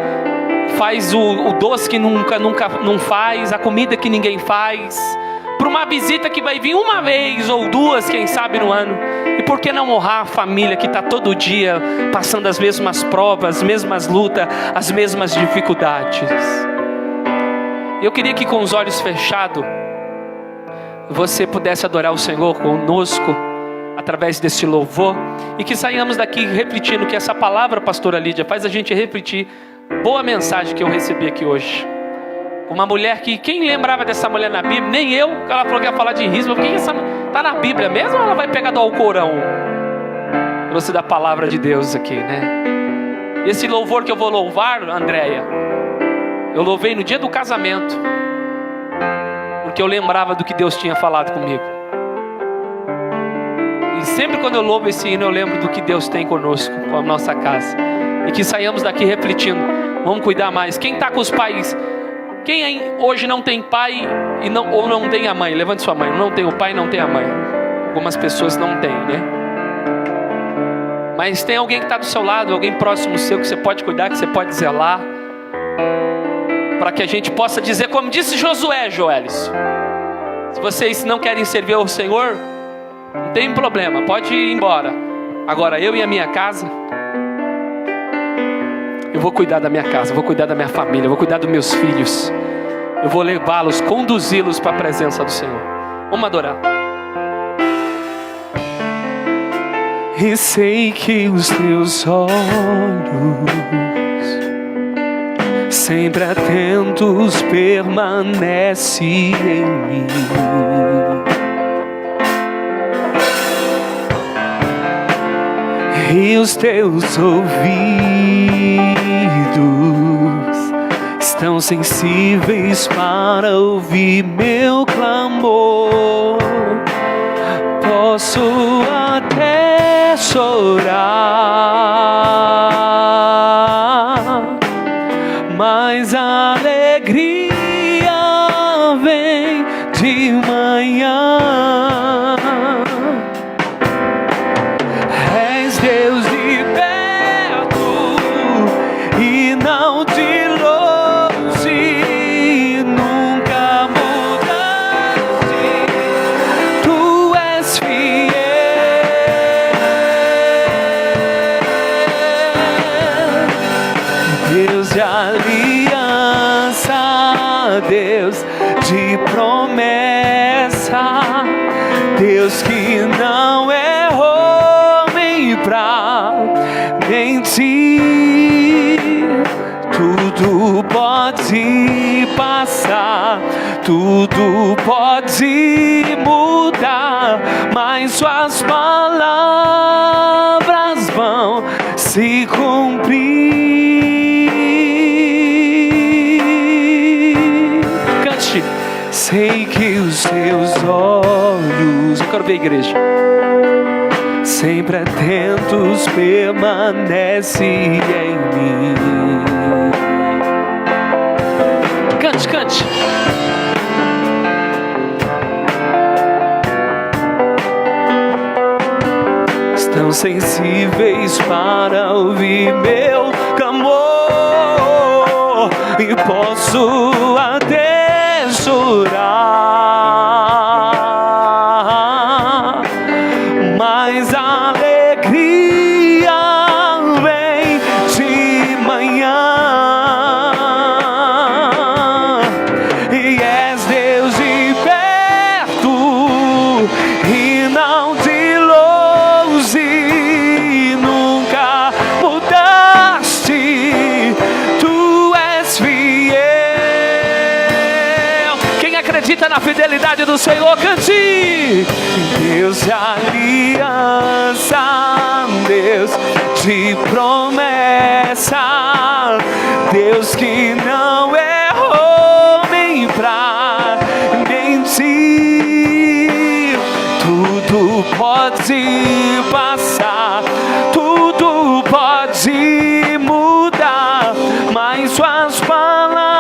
faz o doce que nunca não faz, a comida que ninguém faz, para uma visita que vai vir uma vez ou duas, quem sabe no ano. E por que não honrar a família que está todo dia passando as mesmas provas, as mesmas lutas, as mesmas dificuldades? Eu queria que com os olhos fechados você pudesse adorar o Senhor conosco através desse louvor, e que saímos daqui refletindo que essa palavra, pastora Lídia, faz a gente refletir. Boa mensagem que eu recebi aqui hoje. Uma mulher que, quem lembrava dessa mulher na Bíblia? Nem eu. Ela falou que ia falar de Risma. Porque essa está na Bíblia mesmo, ou ela vai pegar do Alcorão? Trouxe da palavra de Deus aqui, né? Esse louvor que eu vou louvar, Andréia, eu louvei no dia do casamento, porque eu lembrava do que Deus tinha falado comigo. E sempre quando eu louvo esse hino, eu lembro do que Deus tem conosco, com a nossa casa. E que saiamos daqui refletindo. Vamos cuidar mais. Quem está com os pais? Quem hoje não tem pai ou não tem a mãe? Levante sua mãe. Não tem o pai, não tem a mãe. Algumas pessoas não têm, né? Mas tem alguém que está do seu lado, alguém próximo seu, que você pode cuidar, que você pode zelar, para que a gente possa dizer, como disse Josué, Joelis: se vocês não querem servir ao Senhor, não tem problema, pode ir embora. Agora eu e a minha casa, eu vou cuidar da minha casa, eu vou cuidar da minha família, eu vou cuidar dos meus filhos. Eu vou levá-los, conduzi-los para a presença do Senhor. Vamos adorar. E sei que os teus olhos, sempre atentos, permanecem em mim. E os teus ouvidos estão sensíveis para ouvir meu clamor. Posso até chorar, mas a alegria vem de manhã. És Deus de perto e não de longe, nunca mudaste, tu és fiel. Deus de aliança, Deus de promessa, Deus que não é homem pra mentir. Tudo pode passar, tudo pode mudar, mas suas palavras vão se cumprir. Cante. Sei que os teus olhos, eu quero ver a igreja. sempre atentos, permanece em mim. Cante, cante. Estão sensíveis para ouvir meu clamor, e posso até chorar, mas a alegria vem de manhã, e és Deus de perto e não de longe, nunca mudaste, tu és fiel. Quem acredita na fidelidade do Senhor, cante. Deus de aliança, Deus de promessa, Deus que não é homem pra mentir. Tudo pode passar, tudo pode mudar, mas suas palavras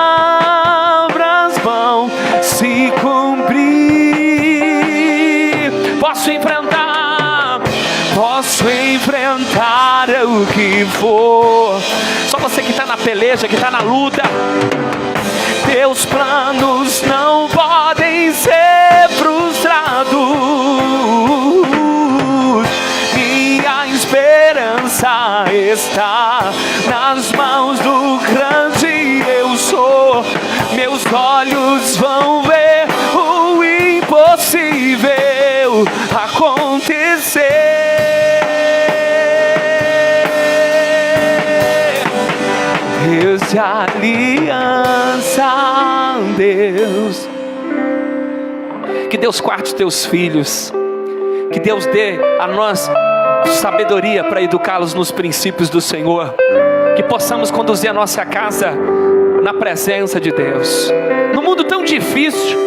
vão se cumprir. Posso enfrentar o que for. Só você que está na peleja, que está na luta. Teus planos não podem ser frustrados. Minha esperança está nas mãos do grande eu sou. Meus olhos vão ver o impossível acontecer. Deus de aliança, Deus. Que Deus guarde teus filhos. Que Deus dê a nós sabedoria para educá-los nos princípios do Senhor. Que possamos conduzir a nossa casa na presença de Deus. No mundo tão difícil,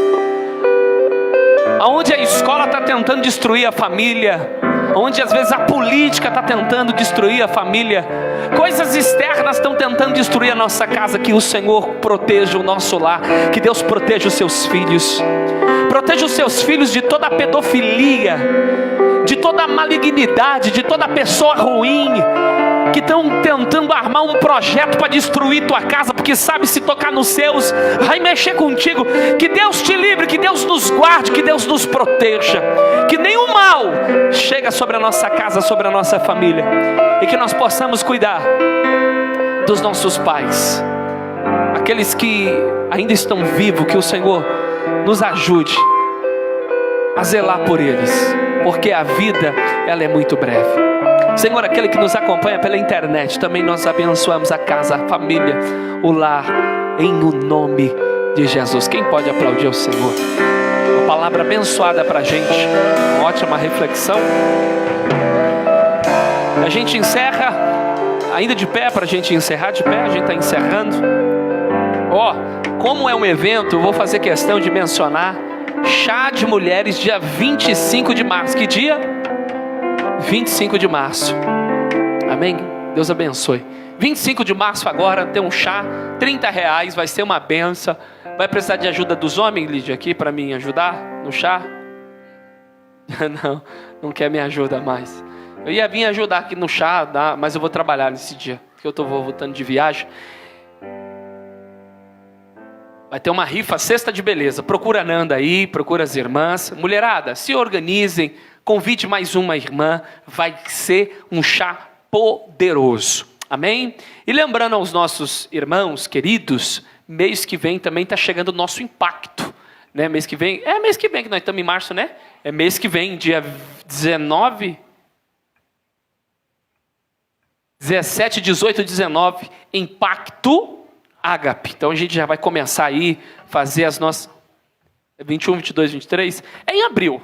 onde a escola está tentando destruir a família, onde às vezes a política está tentando destruir a família, coisas externas estão tentando destruir a nossa casa, que o Senhor proteja o nosso lar, que Deus proteja os seus filhos, proteja os seus filhos de toda a pedofilia, de toda a malignidade, de toda a pessoa ruim, que estão tentando armar um projeto para destruir tua casa, porque sabe, se tocar nos seus, vai mexer contigo. Que Deus te livre, que Deus nos guarde, que Deus nos proteja, que nenhum mal chega sobre a nossa casa, sobre a nossa família, e que nós possamos cuidar dos nossos pais, aqueles que ainda estão vivos, que o Senhor nos ajude a zelar por eles, porque a vida, ela é muito breve. Senhor, aquele que nos acompanha pela internet, também nós abençoamos a casa, a família, o lar, em o nome de Jesus. Quem pode aplaudir ao Senhor? Uma palavra abençoada para a gente, uma ótima reflexão. A gente encerra, ainda de pé, para a gente encerrar de pé, a gente está encerrando. Como é um evento, eu vou fazer questão de mencionar Chá de Mulheres, dia 25 de março. Que dia? 25 de março. Amém? Deus abençoe. 25 de março agora tem um chá, R$30, vai ser uma benção. Vai precisar de ajuda dos homens, Lídia, aqui para me ajudar no chá? Não quer me ajuda mais. Eu ia vir ajudar aqui no chá, mas eu vou trabalhar nesse dia, porque eu estou voltando de viagem. Vai ter uma rifa, cesta de beleza. Procura a Nanda aí, procura as irmãs. Mulherada, se organizem, convide mais uma irmã. Vai ser um chá poderoso. Amém? E lembrando aos nossos irmãos queridos, mês que vem também está chegando o nosso impacto. Né? Mês que vem que nós estamos em março, né? É mês que vem, dia 19, 17, 18, 19, Impacto Ágape. Então a gente já vai começar aí, fazer as nossas... 21, 22, 23? É em abril.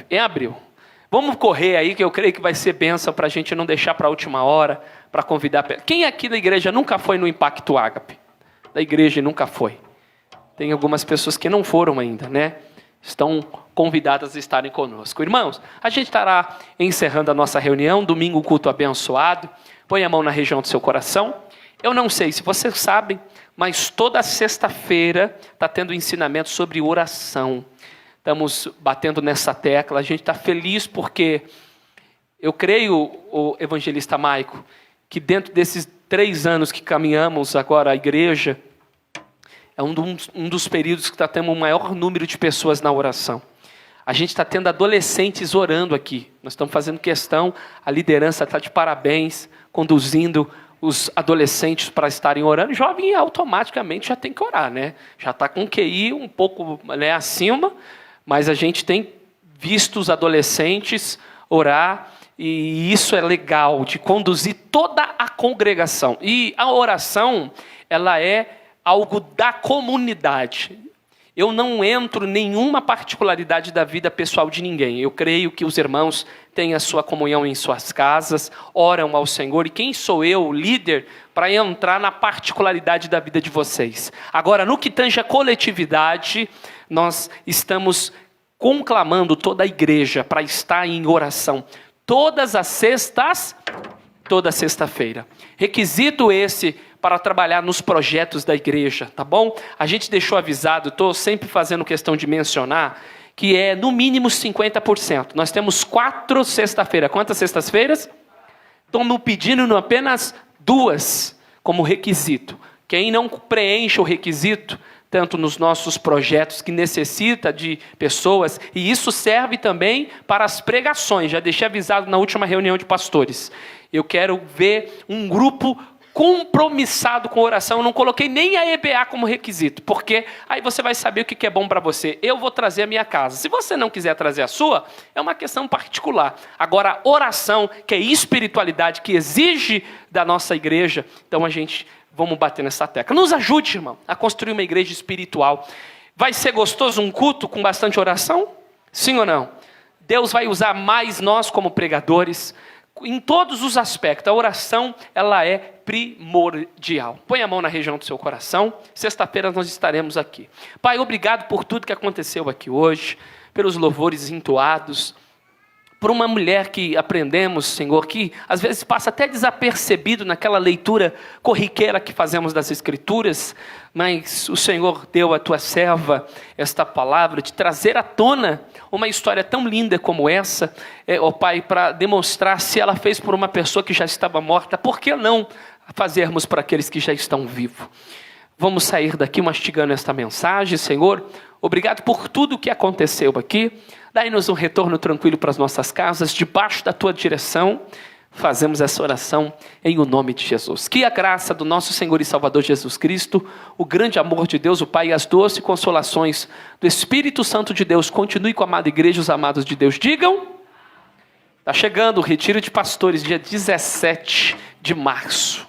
Em abril. Vamos correr aí, que eu creio que vai ser bênção para a gente não deixar para a última hora, para convidar... Quem aqui da igreja nunca foi no Impacto Ágape? Da igreja nunca foi. Tem algumas pessoas que não foram ainda, né? Estão convidadas a estarem conosco. Irmãos, a gente estará encerrando a nossa reunião, domingo culto abençoado. Põe a mão na região do seu coração. Eu não sei se vocês sabem, mas toda sexta-feira está tendo ensinamento sobre oração. Estamos batendo nessa tecla, a gente está feliz porque eu creio, o evangelista Maico, que dentro desses 3 anos que caminhamos agora a igreja, é um dos períodos que está tendo o maior número de pessoas na oração. A gente está tendo adolescentes orando aqui. Nós estamos fazendo questão, a liderança está de parabéns, conduzindo os adolescentes para estarem orando. Jovem automaticamente já tem que orar, né? Já está com QI um pouco, né, acima, mas a gente tem visto os adolescentes orar, e isso é legal, de conduzir toda a congregação. E a oração, ela é algo da comunidade. Eu não entro em nenhuma particularidade da vida pessoal de ninguém. Eu creio que os irmãos têm a sua comunhão em suas casas, oram ao Senhor. E quem sou eu, líder, para entrar na particularidade da vida de vocês? Agora, no que tange a coletividade, nós estamos conclamando toda a igreja para estar em oração. Todas as sextas, toda sexta-feira. Requisito esse para trabalhar nos projetos da igreja, tá bom? A gente deixou avisado, estou sempre fazendo questão de mencionar, que é no mínimo 50%. Nós temos 4 sexta-feiras. Quantas sextas-feiras? Estamos pedindo apenas 2 como requisito. Quem não preenche o requisito, tanto nos nossos projetos que necessita de pessoas, e isso serve também para as pregações. Já deixei avisado na última reunião de pastores. Eu quero ver um grupo compromissado com oração. Eu não coloquei nem a EBA como requisito, porque aí você vai saber o que é bom para você. Eu vou trazer a minha casa. Se você não quiser trazer a sua, é uma questão particular. Agora, oração, que é espiritualidade, que exige da nossa igreja, então vamos bater nessa tecla. Nos ajude, irmão, a construir uma igreja espiritual. Vai ser gostoso um culto com bastante oração? Sim ou não? Deus vai usar mais nós como pregadores, em todos os aspectos. A oração, ela é primordial. Põe a mão na região do seu coração. Sexta-feira nós estaremos aqui. Pai, obrigado por tudo que aconteceu aqui hoje, pelos louvores entoados, por uma mulher que aprendemos, Senhor, que às vezes passa até desapercebido naquela leitura corriqueira que fazemos das Escrituras, mas o Senhor deu à tua serva esta palavra de trazer à tona uma história tão linda como essa, ó Pai, para demonstrar se ela fez por uma pessoa que já estava morta, por que não fazermos para aqueles que já estão vivos? Vamos sair daqui mastigando esta mensagem, Senhor. Obrigado por tudo o que aconteceu aqui. Dai-nos um retorno tranquilo para as nossas casas, debaixo da tua direção. Fazemos essa oração em o nome de Jesus. Que a graça do nosso Senhor e Salvador Jesus Cristo, o grande amor de Deus, o Pai, e as doces consolações do Espírito Santo de Deus continue com a amada igreja, os amados de Deus. Digam, está chegando o retiro de pastores, dia 17 de março.